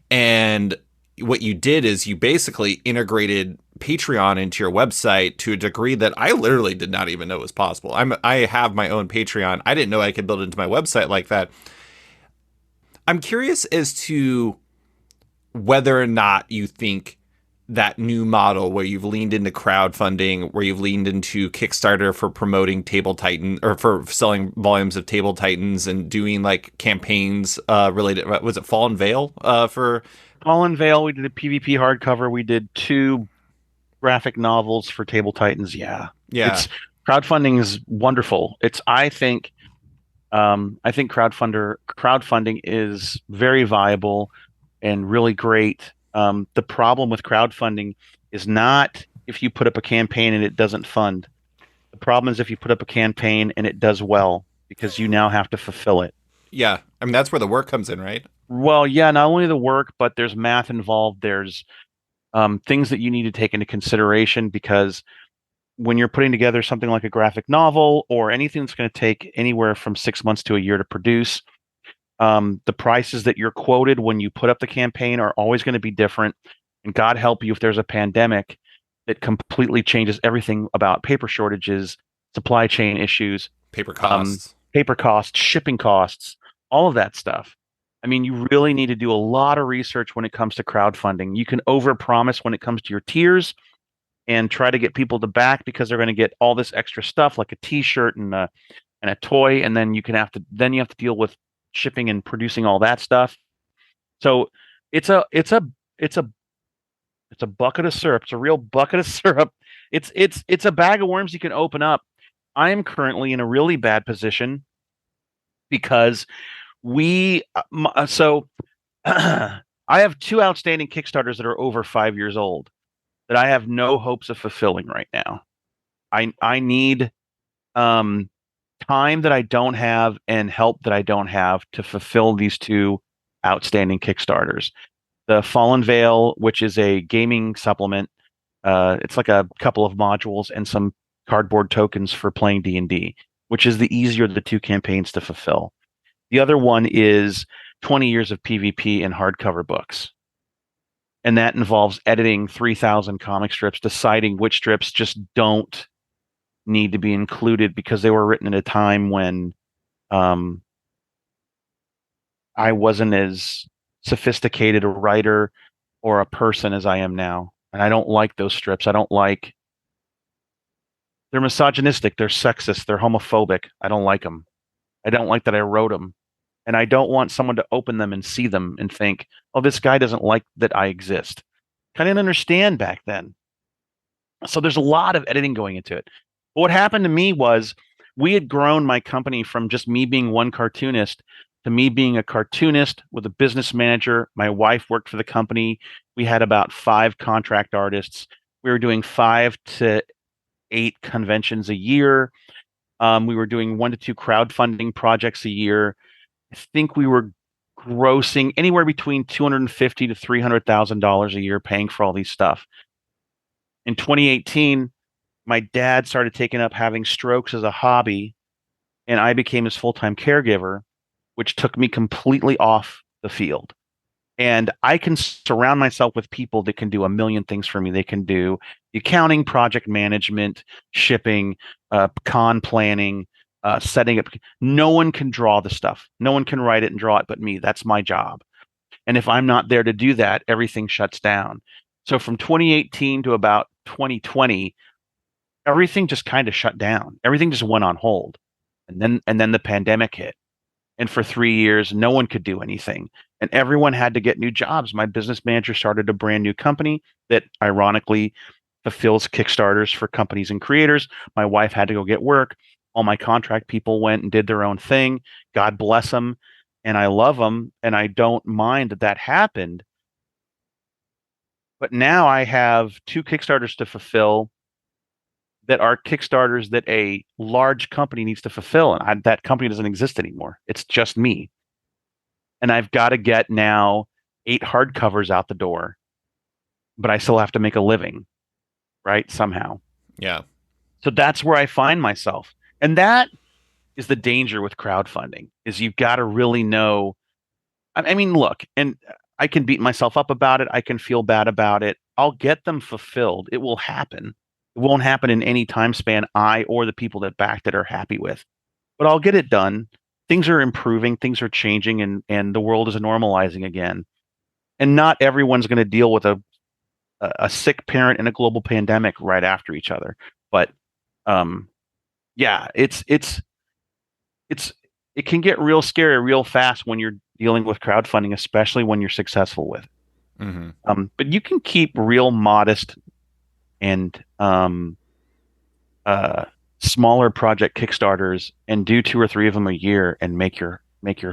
And what you did is you basically integrated Patreon into your website to a degree that I literally did not even know was possible. I have my own Patreon. I didn't know I could build it into my website like that. I'm curious as to whether or not you think that new model where you've leaned into crowdfunding, where you've leaned into Kickstarter for promoting Table Titan or for selling volumes of Table Titans and doing like campaigns related, was it Fallen Veil for Fallen Veil, we did a PvP hardcover. We did 2 graphic novels for Table Titans. Yeah. Yeah. It's crowdfunding is wonderful. I think crowdfunding is very viable and really great. The problem with crowdfunding is not if you put up a campaign and it doesn't fund. The problem is if you put up a campaign and it does well, because you now have to fulfill it. Yeah. I mean, that's where the work comes in, right? Well, yeah, not only the work, but there's math involved. There's things that you need to take into consideration because when you're putting together something like a graphic novel or anything that's going to take anywhere from 6 months to a year to produce, the prices that you're quoted when you put up the campaign are always going to be different. And God help you if there's a pandemic that completely changes everything about paper shortages, supply chain issues, paper costs, shipping costs, all of that stuff. I mean, you really need to do a lot of research when it comes to crowdfunding. You can overpromise when it comes to your tiers and try to get people to back because they're going to get all this extra stuff like a T-shirt and a toy, and then you have to deal with shipping and producing all that stuff. So it's a bucket of syrup. It's a real bucket of syrup. It's a bag of worms you can open up. I am currently in a really bad position because I have 2 outstanding Kickstarters that are over 5 years old that I have no hopes of fulfilling right now. I need time that I don't have and help that I don't have to fulfill these 2 outstanding Kickstarters. The Fallen Veil, which is a gaming supplement, it's like a couple of modules and some cardboard tokens for playing D&D, which is the easier of the 2 campaigns to fulfill. The other one is 20 years of PvP and hardcover books. And that involves editing 3,000 comic strips, deciding which strips just don't need to be included because they were written at a time when um, I wasn't as sophisticated a writer or a person as I am now. And I don't like those strips. I don't like, they're misogynistic, they're sexist, they're homophobic. I don't like them. I don't like that I wrote them. And I don't want someone to open them and see them and think, oh, this guy doesn't like that I exist. I didn't understand back then. So there's a lot of editing going into it. But what happened to me was we had grown my company from just me being one cartoonist to me being a cartoonist with a business manager. My wife worked for the company. We had about 5 contract artists. We were doing 5 to 8 conventions a year. We were doing 1 to 2 crowdfunding projects a year. I think we were grossing anywhere between $250,000 to $300,000 a year paying for all these stuff. In 2018, my dad started taking up having strokes as a hobby, and I became his full-time caregiver, which took me completely off the field. And I can surround myself with people that can do a million things for me. They can do accounting, project management, shipping, con planning, setting up. No one can draw the stuff. No one can write it and draw it but me. That's my job. And if I'm not there to do that, everything shuts down. So from 2018 to about 2020, everything just kind of shut down. Everything just went on hold. And then the pandemic hit. And for 3 years, no one could do anything. And everyone had to get new jobs. My business manager started a brand new company that ironically fulfills Kickstarters for companies and creators. My wife had to go get work. All my contract people went and did their own thing. God bless them. And I love them. And I don't mind that that happened. But now I have 2 Kickstarters to fulfill that are Kickstarters that a large company needs to fulfill. And that company doesn't exist anymore. It's just me. And I've got to get now 8 hardcovers out the door, but I still have to make a living, right? Somehow. Yeah. So that's where I find myself. And that is the danger with crowdfunding is you've got to really know. I mean, look, and I can beat myself up about it. I can feel bad about it. I'll get them fulfilled. It will happen. It won't happen in any time span I or the people that backed it are happy with. But I'll get it done. Things are improving, things are changing, and the world is normalizing again. And not everyone's going to deal with a sick parent and a global pandemic right after each other. But yeah, it can get real scary real fast when you're dealing with crowdfunding, especially when you're successful with it. Mm-hmm. But you can keep real modest and smaller project Kickstarters and do 2 or 3 of them a year and make your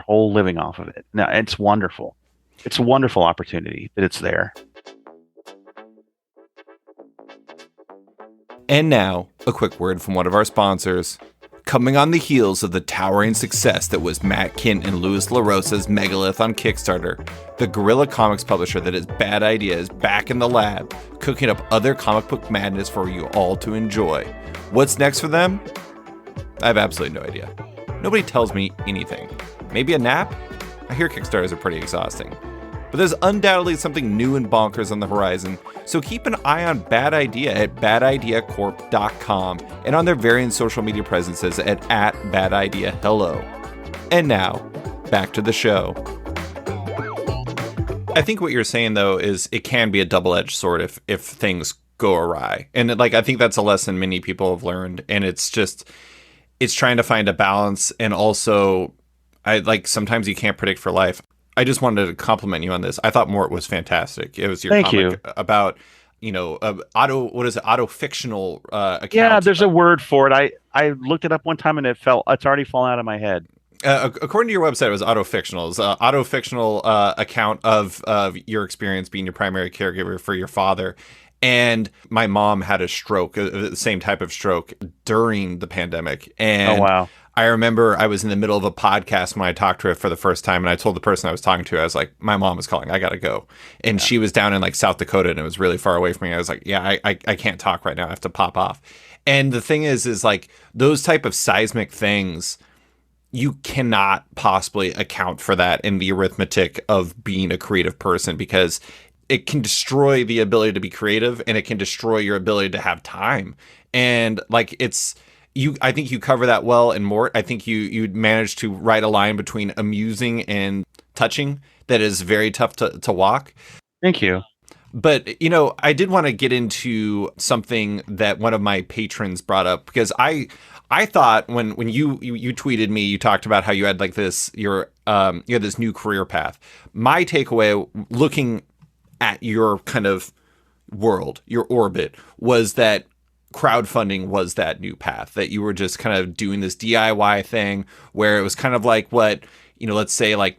whole living off of it. Now, it's wonderful. It's a wonderful opportunity that it's there. And now, a quick word from one of our sponsors. Coming on the heels of the towering success that was Matt Kint and Louis LaRosa's Megalith on Kickstarter, the guerrilla comics publisher that is Bad Idea is back in the lab, cooking up other comic book madness for you all to enjoy. What's next for them? I have absolutely no idea. Nobody tells me anything. Maybe a nap? I hear Kickstarters are pretty exhausting. But there's undoubtedly something new and bonkers on the horizon, so keep an eye on Bad Idea at badideacorp.com and on their varying social media presences at @BadIdeaHello. And now, back to the show. I think what you're saying, though, is it can be a double-edged sword if things go awry. And I think that's a lesson many people have learned. And it's trying to find a balance. And also, sometimes you can't predict for life. I just wanted to compliment you on this. I thought Mort was fantastic. It was your comic about, auto-fictional account. Yeah, there's a word for it. I looked it up one time and it's already fallen out of my head. According to your website, it was auto-fictional. It's an auto-fictional account of your experience being your primary caregiver for your father. And my mom had a stroke, the same type of stroke during the pandemic. And oh, wow. I remember I was in the middle of a podcast when I talked to her for the first time, and I told the person I was talking to, I was like, my mom is calling, I gotta go. And she was down in South Dakota, and it was really far away from me. I was like, yeah, I can't talk right now. I have to pop off. And the thing is those type of seismic things, you cannot possibly account for that in the arithmetic of being a creative person, because it can destroy the ability to be creative, and it can destroy your ability to have time. And like it's you I think you cover that well in Mort. I think you managed to write a line between amusing and touching that is very tough to walk. Thank you. But I did want to get into something that one of my patrons brought up, because I thought when you tweeted me, you talked about how you had like you had this new career path. My takeaway looking at your kind of world, your orbit, was that crowdfunding was that new path, that you were just kind of doing this DIY thing where it was kind of like what, let's say like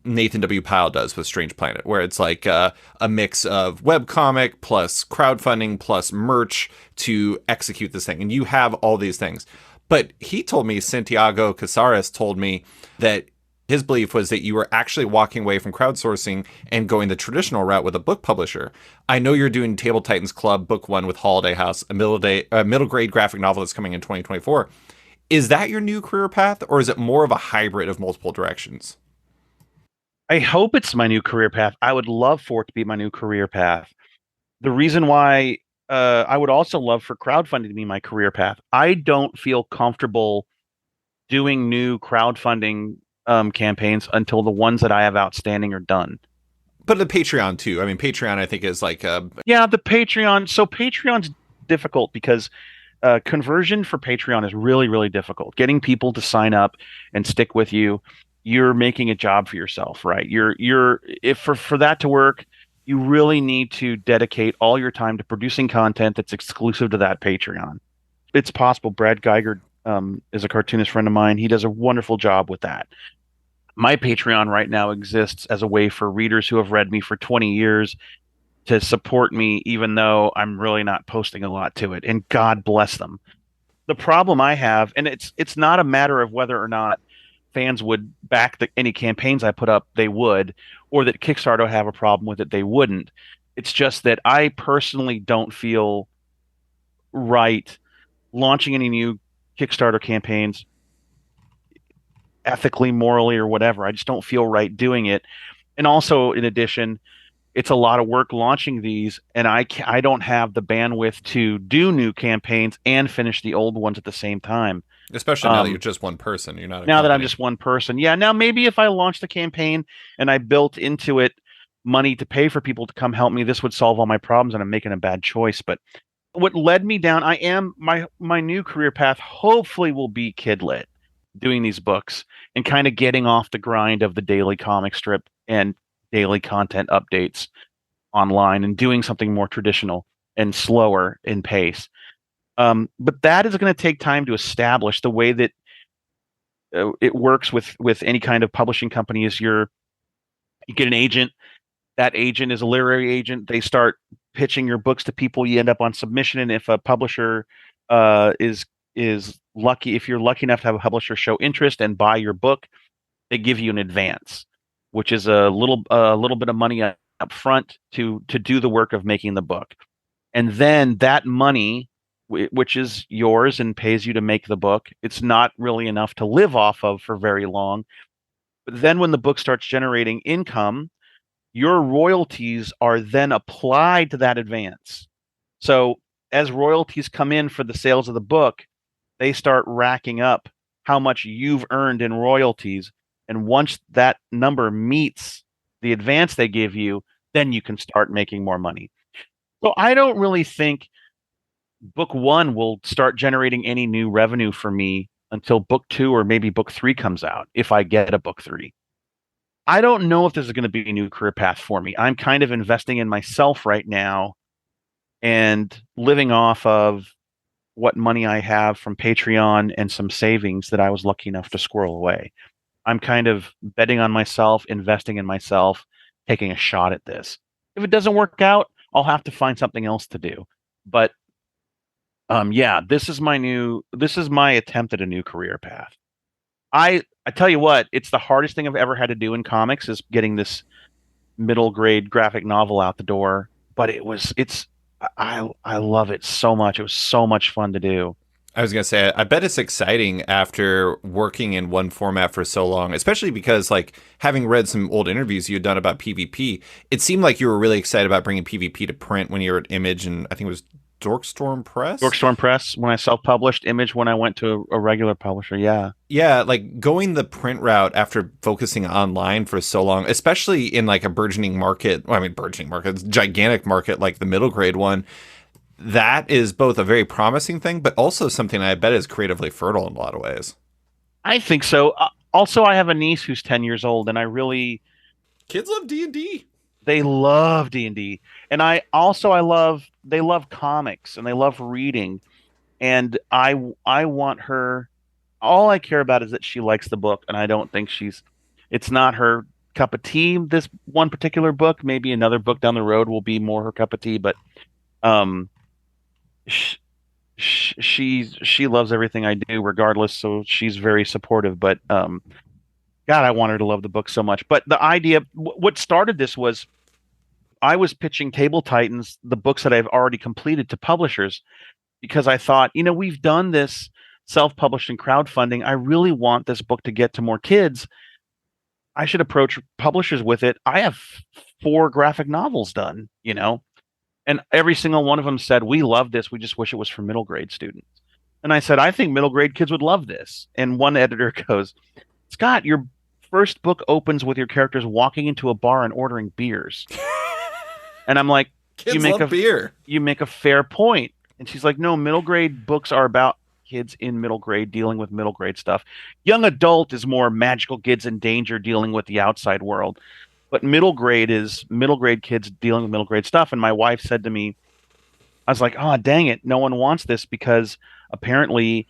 Nathan W. Pyle does with Strange Planet, where it's like a mix of webcomic plus crowdfunding plus merch to execute this thing. And you have all these things. But he told me, Santiago Casares told me, that his belief was that you were actually walking away from crowdsourcing and going the traditional route with a book publisher. I know you're doing Table Titans Club Book 1 with Holiday House, a middle grade graphic novel that's coming in 2024. Is that your new career path, or is it more of a hybrid of multiple directions? I hope it's my new career path. I would love for it to be my new career path. The reason why I would also love for crowdfunding to be my career path. I don't feel comfortable doing new crowdfunding campaigns until the ones that I have outstanding are done. But the Patreon too. I mean, Patreon I think is like Yeah, the Patreon. So Patreon's difficult because conversion for Patreon is really, really difficult. Getting people to sign up and stick with you, you're making a job for yourself, right? You're if for that to work, you really need to dedicate all your time to producing content that's exclusive to that Patreon. It's possible. Brad Geiger is a cartoonist friend of mine. He does a wonderful job with that. My Patreon right now exists as a way for readers who have read me for 20 years to support me, even though I'm really not posting a lot to it. And God bless them. The problem I have, and it's not a matter of whether or not fans would back any campaigns I put up, they would, or that Kickstarter would have a problem with it, they wouldn't. It's just that I personally don't feel right launching any new Kickstarter campaigns ethically, morally, or whatever. I just don't feel right doing it. And also, in addition, it's a lot of work launching these, and I don't have the bandwidth to do new campaigns and finish the old ones at the same time. especially now that you're just one person, you're not a Now that I'm company. just one person. Yeah, now maybe if I launched a campaign and I built into it money to pay for people to come help me, this would solve all my problems, and I'm making a bad choice. But what led me down, I am my new career path hopefully will be kidlit, doing these books and kind of getting off the grind of the daily comic strip and daily content updates online and doing something more traditional and slower in pace. But that is going to take time to establish. The way that it works with any kind of publishing company is you get an agent. That agent is a literary agent. They start pitching your books to people. You end up on submission, and if a publisher is lucky, if you're lucky enough to have a publisher show interest and buy your book, they give you an advance, which is a little bit of money up front to do the work of making the book. And then that money, which is yours and pays you to make the book, it's not really enough to live off of for very long. But then when the book starts generating income, your royalties are then applied to that advance. So as royalties come in for the sales of the book, they start racking up how much you've earned in royalties. And once that number meets the advance they give you, then you can start making more money. So I don't really think book one will start generating any new revenue for me until book two or maybe book three comes out, if I get a book three. I don't know if this is going to be a new career path for me. I'm kind of investing in myself right now and living off of what money I have from Patreon and some savings that I was lucky enough to squirrel away. I'm kind of betting on myself, investing in myself, taking a shot at this. If it doesn't work out, I'll have to find something else to do. But yeah, this is my attempt at a new career path. I tell you what, it's the hardest thing I've ever had to do in comics is getting this middle grade graphic novel out the door. But I love it so much. It was so much fun to do. I was gonna say, I bet it's exciting after working in one format for so long, especially because, like, having read some old interviews you had done about PvP, it seemed like you were really excited about bringing PvP to print when you were at Image, and I think it was Dorkstorm Press. Dorkstorm Press when I self-published, Image when I went to a regular publisher. Yeah. Yeah, like going the print route after focusing online for so long, especially in like a burgeoning market. Well, I mean, burgeoning market, it's a gigantic market like the middle grade one. That is both a very promising thing, but also something I bet is creatively fertile in a lot of ways. I think so. Also, I have a niece who's 10 years old, and I really Kids love D&D. they love D&D. And I love they love comics and they love reading. And I want her all I care about is that she likes the book, and I don't think it's not her cup of tea, this one particular book. Maybe another book down the road will be more her cup of tea, but um sh she loves everything I do regardless, so she's very supportive. But God, I want her to love the book so much. But the idea, what started this was I was pitching Table Titans, the books that I've already completed, to publishers because I thought, we've done this self-published and crowdfunding. I really want this book to get to more kids. I should approach publishers with it. I have 4 graphic novels done. And every single one of them said, we love this. We just wish it was for middle grade students. And I said, I think middle grade kids would love this. And one editor goes, Scott, your first book opens with your characters walking into a bar and ordering beers. And I'm like, Kids love beer. You make a fair point. And she's like, no, middle grade books are about kids in middle grade dealing with middle grade stuff. Young adult is more magical kids in danger dealing with the outside world. But middle grade is middle grade kids dealing with middle grade stuff. And my wife said to me, I was like, oh, dang it. No one wants this because apparently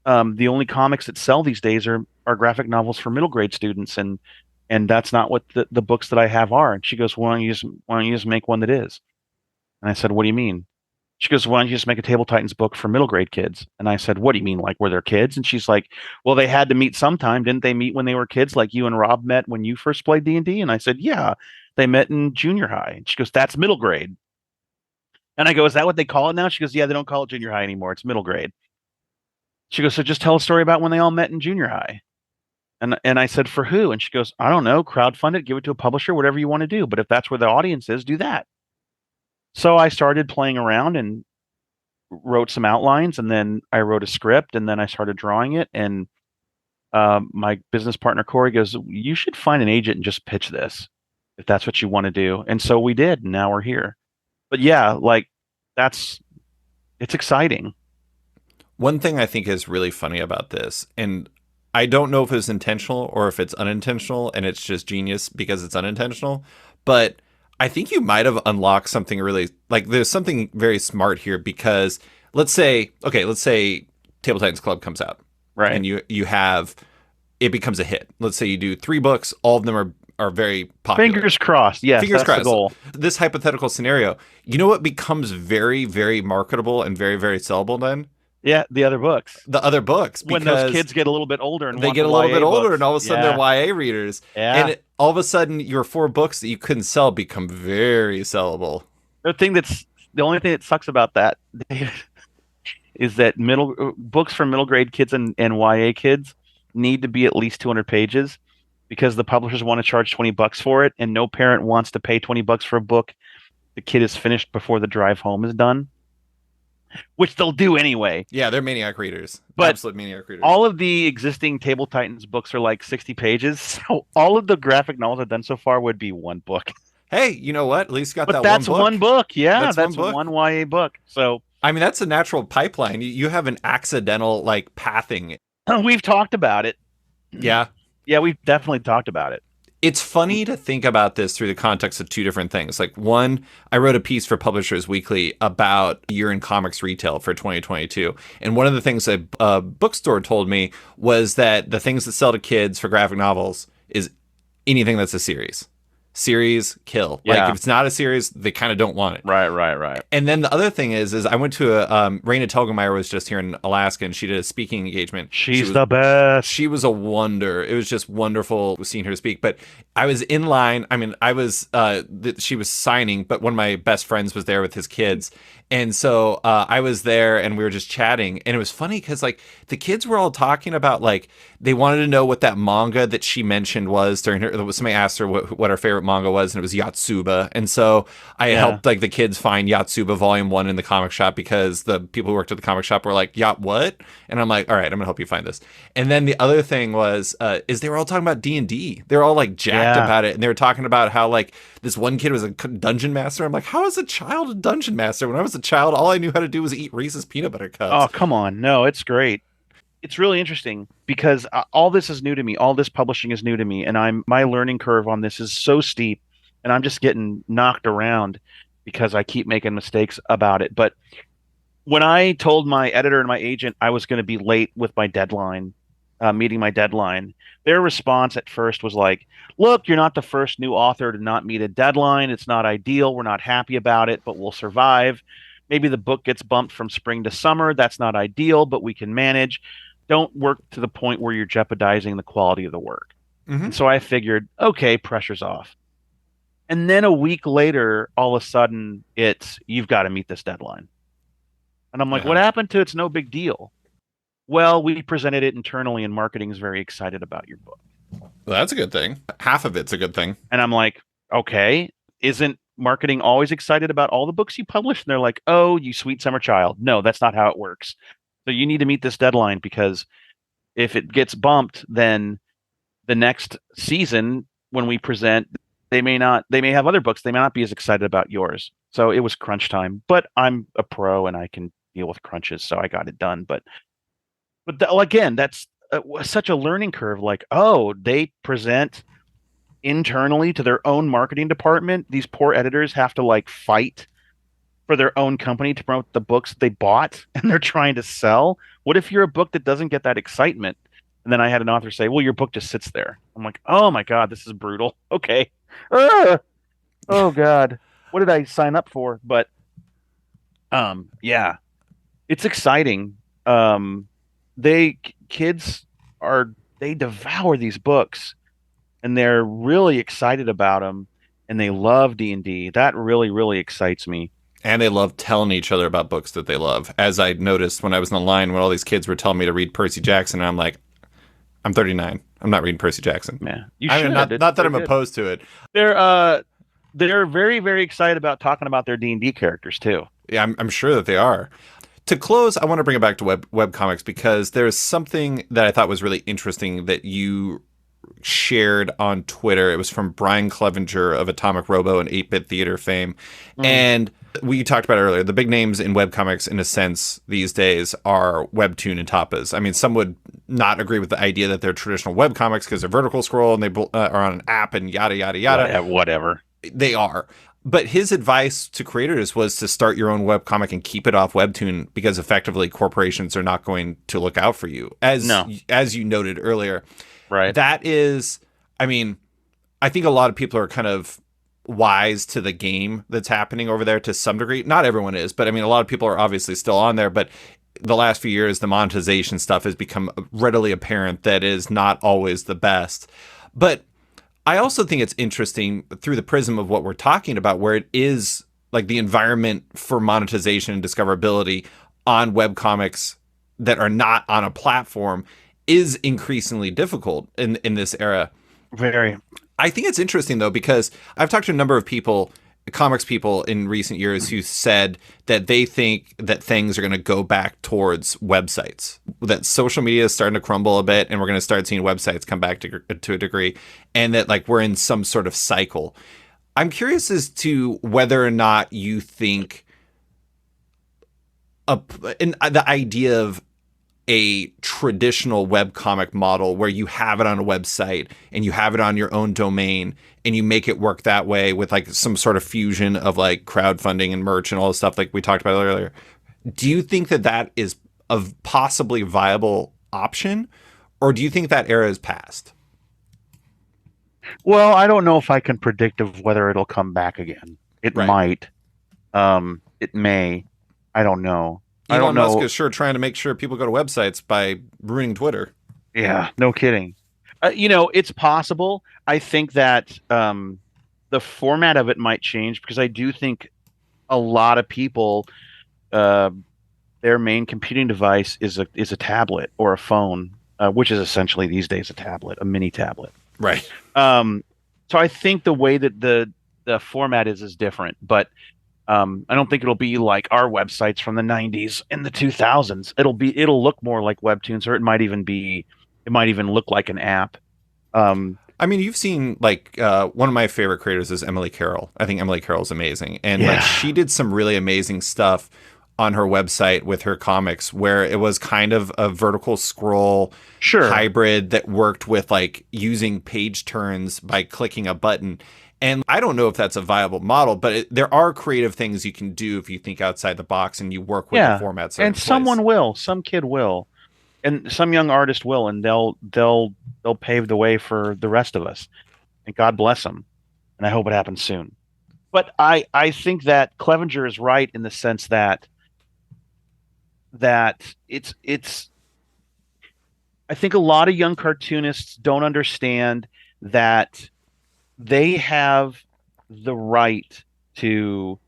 the only comics that sell these days are graphic novels for middle grade students. And that's not what the books that I have are. And she goes, why don't you just make one that is? And I said, what do you mean? She goes, why don't you just make a Table Titans book for middle grade kids? And I said, what do you mean? Like, were there kids? And she's like, well, they had to meet sometime. Didn't they meet when they were kids? Like you and Rob met when you first played D&D? And I said, yeah, they met in junior high. And she goes, that's middle grade. And I go, is that what they call it now? She goes, yeah, they don't call it junior high anymore. It's middle grade. She goes, so just tell a story about when they all met in junior high. And I said, for who? And she goes, I don't know, crowdfund it, give it to a publisher, whatever you want to do. But if that's where the audience is, do that. So I started playing around and wrote some outlines, and then I wrote a script, and then I started drawing it. And my business partner, Corey, goes, you should find an agent and just pitch this if that's what you want to do. And so we did, and now we're here. But yeah, like it's exciting. One thing I think is really funny about this, and I don't know if it's intentional or if it's unintentional and it's just genius because it's unintentional, but I think you might have unlocked something really, like, there's something very smart here because let's say Table Titans Club comes out. Right. And you have, it becomes a hit. Let's say you do 3 books, all of them are very popular. Fingers crossed. Yes, Fingers that's crossed. the goal. This hypothetical scenario, you know what becomes very, very marketable and very, very sellable then? Yeah, the other books. The other books. When those kids get a little bit older and they want get a the little YA bit older books. and all of a sudden they're YA readers. Yeah. And all of a sudden your 4 books that you couldn't sell become very sellable. The only thing that sucks about that, David, is that books for middle grade kids and YA kids need to be at least 200 pages because the publishers want to charge $20 for it, and no parent wants to pay $20 for a book the kid is finished before the drive home is done. Which they'll do anyway. Yeah, they're maniac readers. But absolute maniac readers. All of the existing Table Titans books are like 60 pages. So all of the graphic novels I've done so far would be one book. Hey, you know what? At least got that that's one book. one book. Yeah, that's one YA book. So I mean, that's a natural pipeline. You have an accidental like pathing. We've talked about it. Yeah. Yeah, we've definitely talked about it. It's funny to think about this through the context of 2 different things. Like, one, I wrote a piece for Publishers Weekly about year in comics retail for 2022. And one of the things that a bookstore told me was that the things that sell to kids for graphic novels is anything that's a series. Series, kill. Like Yeah. if it's not a series, they kind of don't want it. Right. And then the other thing is I went to a Raina Telgemeier was just here in Alaska, and she did a speaking engagement. She's the best. She was a wonder. It was just wonderful seeing her speak. But I was in line. I mean, she was signing, but one of my best friends was there with his kids. And so I was there and we were just chatting. And it was funny because like the kids were all talking about like they wanted to know what that manga that she mentioned was during her. Somebody asked her what her favorite manga was, and it was Yotsuba. And so I helped like the kids find Yotsuba Volume 1 in the comic shop because the people who worked at the comic shop were like, Yacht what? And I'm like, all right, I'm gonna help you find this. And then the other thing was is they were all talking about D&D. They were all like jacked about it, and they were talking about how like this one kid was a dungeon master. I'm like, how is a child a dungeon master? When I was a child, all I knew how to do was eat Reese's peanut butter cups. Oh, come on. No, it's great. It's really interesting because all this is new to me. All this publishing is new to me, and my learning curve on this is so steep, and I'm just getting knocked around because I keep making mistakes about it. But when I told my editor and my agent I was going to be late with my deadline, meeting my deadline, their response at first was like, "Look, you're not the first new author to not meet a deadline. It's not ideal. We're not happy about it, but we'll survive. Maybe the book gets bumped from spring to summer. That's not ideal, but we can manage. Don't work to the point where you're jeopardizing the quality of the work." Mm-hmm. And so I figured, okay, pressure's off. And then a week later, all of a sudden, it's you've got to meet this deadline. And I'm like, what happened to it's no big deal? Well, we presented it internally, and marketing is very excited about your book. Well, that's a good thing. Half of it's a good thing. And I'm like, okay, isn't marketing always excited about all the books you publish? And they're like, oh, you sweet summer child. No, that's not how it works. So you need to meet this deadline because if it gets bumped, then the next season when we present, they may have other books. They may not be as excited about yours. So it was crunch time, but I'm a pro and I can deal with crunches. So I got it done. But again, that's such a learning curve. Like, oh, they present internally to their own marketing department. These poor editors have to like fight for their own company to promote the books they bought and they're trying to sell. What if you're a book that doesn't get that excitement? And then I had an author say, well, your book just sits there. I'm like, oh my God, this is brutal. Okay. Oh God. What did I sign up for? But yeah, it's exciting. Kids they devour these books and they're really excited about them and they love D&D. That really, really excites me. And they love telling each other about books that they love. As I noticed when I was in the line when all these kids were telling me to read Percy Jackson, and I'm like, I'm 39. I'm not reading Percy Jackson. Yeah, you should. Not that I'm opposed to it. They're very, very excited about talking about their D&D characters too. Yeah, I'm sure that they are. To close, I want to bring it back to webcomics because there's something that I thought was really interesting that you shared on Twitter. It was from Brian Clevenger of Atomic Robo and 8-Bit Theater fame. And we talked about it earlier. The big names in webcomics, in a sense, these days are Webtoon and Tapas. I mean, some would not agree with the idea that they're traditional webcomics because they're vertical scroll and they are on an app and yada, yada, yada. Whatever. They are. But his advice to creators was to start your own webcomic and keep it off Webtoon because effectively corporations are not going to look out for you. As you noted earlier. Right. That is, I mean, I think a lot of people are kind of wise to the game that's happening over there to some degree. Not everyone is, but I mean, a lot of people are obviously still on there. But the last few years, the monetization stuff has become readily apparent that is not always the best. But I also think it's interesting through the prism of what we're talking about, where it is like the environment for monetization and discoverability on webcomics that are not on a platform is increasingly difficult in this era. Very. I think it's interesting, though, because I've talked to a number of people, comics people in recent years who said that they think that things are going to go back towards websites, that social media is starting to crumble a bit and we're going to start seeing websites come back to a degree, and that like we're in some sort of cycle. I'm curious as to whether or not you think the idea of a traditional webcomic model where you have it on a website and you have it on your own domain and you make it work that way with like some sort of fusion of like crowdfunding and merch and all the stuff like we talked about earlier. Do you think that that is a possibly viable option, or do you think that era is past? Well, I don't know if I can predict of whether it'll come back again. It Right. might. It may. I don't know. I don't Elon Musk know. is sure trying to make sure people go to websites by ruining Twitter. Yeah, no kidding. It's possible. I think that the format of it might change because I do think a lot of people, uh, their main computing device is a tablet or a phone, which is essentially these days a tablet, a mini tablet. Right. Um, so I think the way that the format is different, but I don't think it'll be like our websites from the 90s and the 2000s. It'll look more like webtoons, or it might even look like an app. Um, I mean, you've seen like one of my favorite creators is Emily Carroll. I think Emily Carroll's amazing, and like yeah, she did some really amazing stuff on her website with her comics, where it was kind of a vertical scroll sure. hybrid that worked with like using page turns by clicking a button. And I don't know if that's a viable model, but there are creative things you can do if you think outside the box and you work with the Yeah. formats that are And in place. some kid will, and some young artist will, and they'll pave the way for the rest of us. And God bless them. And I hope it happens soon. But I think that Clevenger is right in the sense that it's I think a lot of young cartoonists don't understand that they have the right to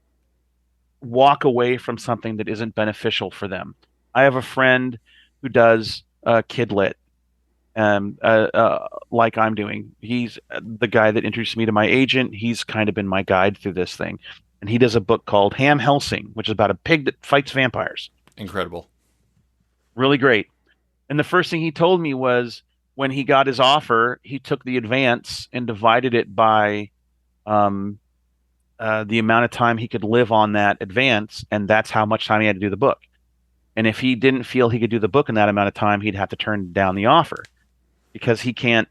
walk away from something that isn't beneficial for them. I have a friend who does kid lit, like I'm doing. He's the guy that introduced me to my agent. He's kind of been my guide through this thing. And he does a book called Ham Helsing, which is about a pig that fights vampires. Incredible. Really great. And the first thing he told me was when he got his offer, he took the advance and divided it by um, the amount of time he could live on that advance, and that's how much time he had to do the book. And if he didn't feel he could do the book in that amount of time, he'd have to turn down the offer because he can't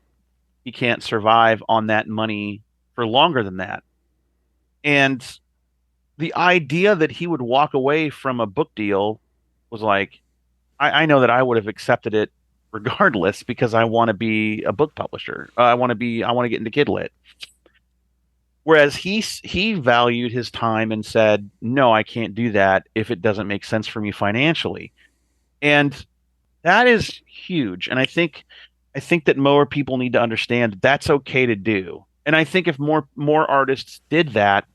survive on that money for longer than that. And the idea that he would walk away from a book deal was like, I know that I would have accepted it regardless because I want to be a book publisher. I want to get into kidlit. Whereas he valued his time and said, no, I can't do that if it doesn't make sense for me financially. And that is huge. And I think that more people need to understand that's okay to do. And I think if more artists did that,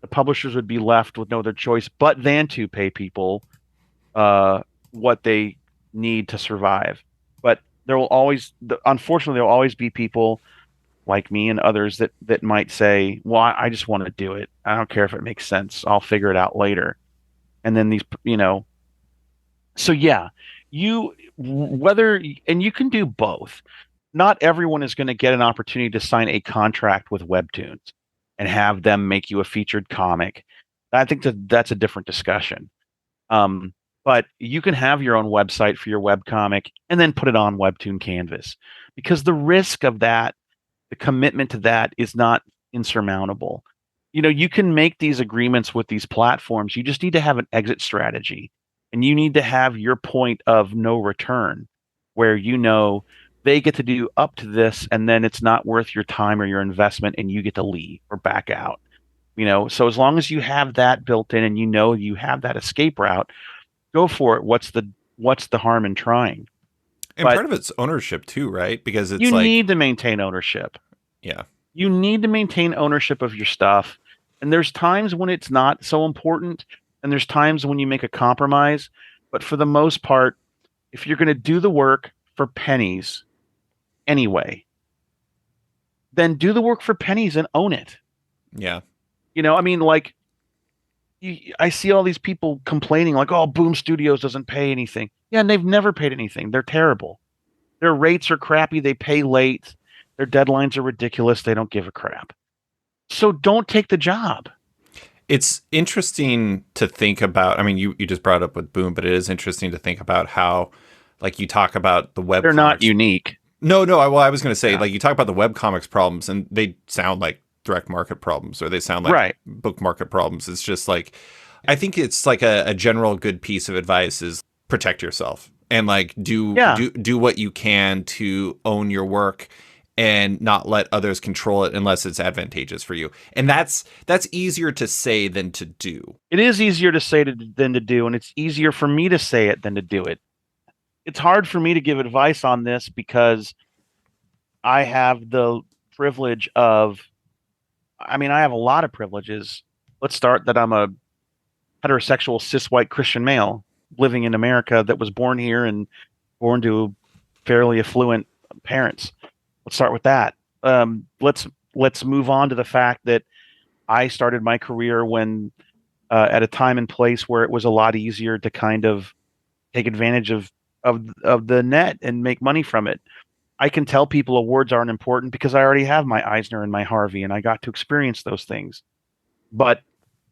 the publishers would be left with no other choice but than to pay people uh, what they need to survive. But unfortunately, there will always be people like me and others that might say, "Well, I just want to do it. I don't care if it makes sense. I'll figure it out later." And then so yeah, you whether and you can do both. Not everyone is going to get an opportunity to sign a contract with Webtoons and have them make you a featured comic. I think that's a different discussion. Um, but you can have your own website for your webcomic and then put it on Webtoon Canvas because the risk of that, the commitment to that is not insurmountable. You can make these agreements with these platforms. You just need to have an exit strategy and you need to have your point of no return where they get to do up to this and then it's not worth your time or your investment and you get to leave or back out. So as long as you have that built in and you have that escape route, go for it. What's the harm in trying? And But part of it's ownership too, right? Because it's you like, need to maintain ownership. yeah. You need to maintain ownership of your stuff. And there's times when it's not so important, and there's times when you make a compromise. But for the most part, if you're going to do the work for pennies anyway, then do the work for pennies and own it. Yeah. I mean, like, I see all these people complaining, like, oh, Boom Studios doesn't pay anything. Yeah, and they've never paid anything. They're terrible. Their rates are crappy. They pay late. Their deadlines are ridiculous. They don't give a crap. So don't take the job. It's interesting to think about. I mean, you just brought it up with Boom, but it is interesting to think about how, like, you talk about the web They're not comics. unique. No, no. Well, I was going to say, Yeah. like, you talk about the web comics problems, and they sound like direct market problems, or they sound like Right. book market problems. It's just like, I think it's like a general good piece of advice is protect yourself and like do Yeah. do do what you can to own your work and not let others control it unless it's advantageous for you. And that's easier to say than to do. It is easier to say than to do, and it's easier for me to say it than to do it. It's hard for me to give advice on this because I have the privilege of, I have a lot of privileges. Let's start that I'm a heterosexual cis white Christian male living in America that was born here and born to fairly affluent parents. Let's start with that. Let's move on to the fact that I started my career when at a time and place where it was a lot easier to kind of take advantage of the net and make money from it. I can tell people awards aren't important because I already have my Eisner and my Harvey, and I got to experience those things. But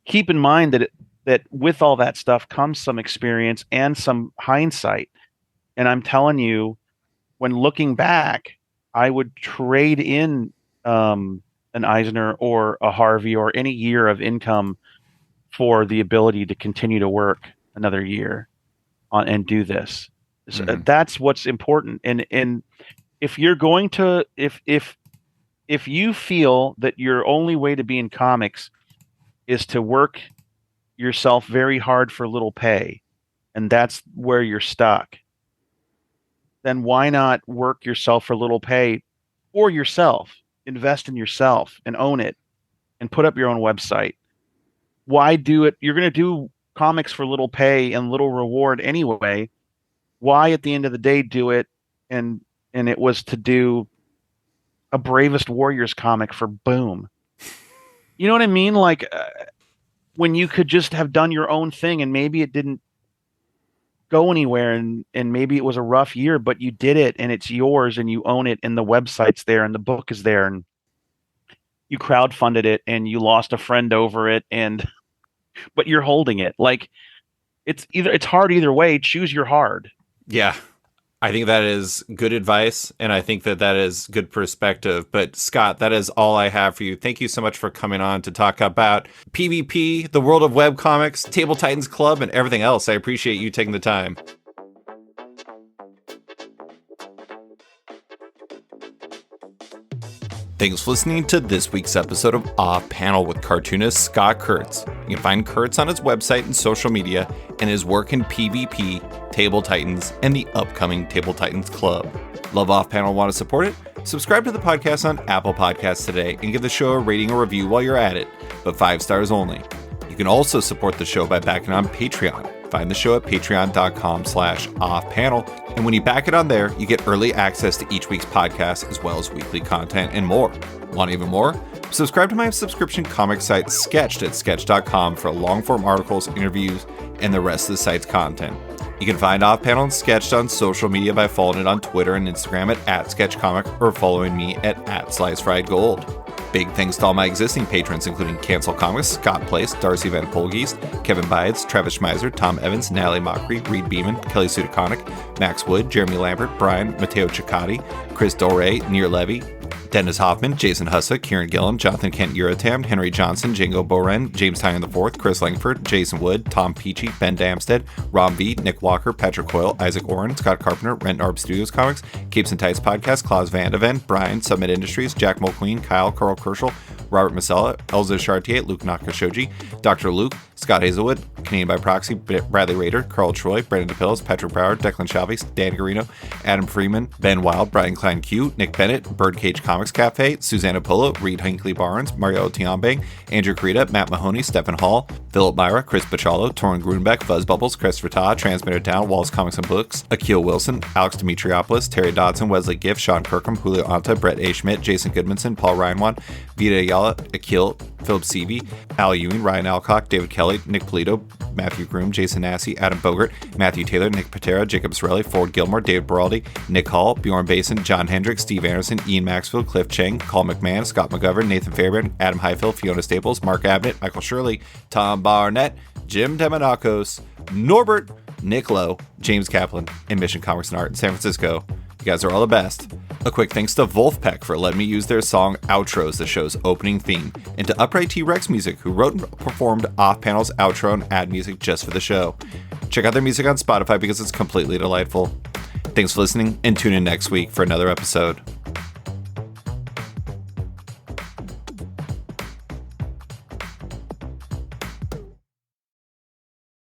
keep in mind that with all that stuff comes some experience and some hindsight. And I'm telling you, when looking back, I would trade in an Eisner or a Harvey or any year of income for the ability to continue to work another year on and do this. So that's what's important. And if you're going to, if you feel that your only way to be in comics is to work yourself very hard for little pay, and that's where you're stuck, then why not work yourself for little pay for yourself, invest in yourself and own it and put up your own website? Why do it? You're going to do comics for little pay and little reward anyway. Why at the end of the day do it? And it was to do a Bravest Warriors comic for Boom. You know what I mean? Like when you could just have done your own thing, and maybe it didn't go anywhere, and maybe it was a rough year, but you did it and it's yours and you own it, and the website's there and the book is there, and you crowdfunded it and you lost a friend over it, but you're holding it. Like it's hard either way. Choose your hard. Yeah. I think that is good advice, and I think that is good perspective. But Scott, that is all I have for you. Thank you so much for coming on to talk about PvP, the world of webcomics, Table Titans Club, and everything else. I appreciate you taking the time. Thanks for listening to this week's episode of Off Panel with cartoonist Scott Kurtz. You can find Kurtz on his website and social media and his work in PvP, Table Titans, and the upcoming Table Titans Club. Love Off Panel, want to support it? Subscribe to the podcast on Apple Podcasts today and give the show a rating or review while you're at it, but 5 stars only. You can also support the show by backing on Patreon. Find the show at patreon.com/offpanel. And when you back it on there, you get early access to each week's podcast, as well as weekly content and more. Want even more? Subscribe to my subscription comic site, Sketched, at sketch.com for long-form articles, interviews, and the rest of the site's content. You can find Off Panel and Sketched on social media by following it on Twitter and Instagram at @SketchComic or following me at @SliceFriedGold. Big thanks to all my existing patrons, including Cancel Comics, Scott Place, Darcy Van Polgeest, Kevin Bides, Travis Schmeiser, Tom Evans, Natalie Mockery, Reed Beeman, Kelly Sudaconic, Max Wood, Jeremy Lambert, Brian, Matteo Ciccati, Chris Doré, Nir Levy, Dennis Hoffman, Jason Hussa, Kieran Gillen, Jonathan Kent Uratam, Henry Johnson, Django Boren, James Tynan IV, Chris Langford, Jason Wood, Tom Peachy, Ben Damstead, Rom V, Nick Walker, Patrick Coyle, Isaac Oren, Scott Carpenter, Rent Narb Studios Comics, Capes and Tights Podcast, Klaus Vandeven, Brian, Summit Industries, Jack Mulqueen, Kyle, Carl Kerschel, Robert Masella, Elza Chartier, Luke Nakashoji, Dr. Luke, Scott Hazelwood, Canadian by Proxy, Bradley Rader, Carl Troy, Brandon DePills, Patrick Brower, Declan Chavez, Dan Garino, Adam Freeman, Ben Wild, Brian Klein Q, Nick Bennett, Birdcage Comics Cafe, Susanna Polo, Reed Hinckley Barnes, Mario Tiambang, Andrew Carita, Matt Mahoney, Stephen Hall, Philip Myra, Chris Pachalo, Torrin Grunbeck, Fuzz Bubbles, Christopher Todd, Transmitter Down, Wallace Comics and Books, Akil Wilson, Alex Dimitriopoulos, Terry Dodson, Wesley Giff, Sean Kirkham, Julio Anta, Brett A. Schmidt, Jason Goodmanson, Paul Ryanwan, Vita Ayala, Akil, Philip Seavey, Al Ewing, Ryan Alcock, David Kelly, Nick Polito, Matthew Groom, Jason Massey, Adam Bogert, Matthew Taylor, Nick Patera, Jacob Sorelli, Ford Gilmore, David Baraldi, Nick Hall, Bjorn Basin, John Hendricks, Steve Anderson, Ian Maxfield, Cliff Chang, Carl McMahon, Scott McGovern, Nathan Fairbairn, Adam Highfield, Fiona Staples, Mark Abbott, Michael Shirley, Tom Barnett, Jim Demonakos, Norbert, Nick Lowe, James Kaplan, and Mission Comics and Art in San Francisco. You guys are all the best. A quick thanks to Wolfpack for letting me use their song Outro as the show's opening theme, and to Upright T-Rex Music, who wrote and performed Off Panel's outro and ad music just for the show. Check out their music on Spotify because it's completely delightful. Thanks for listening, and tune in next week for another episode.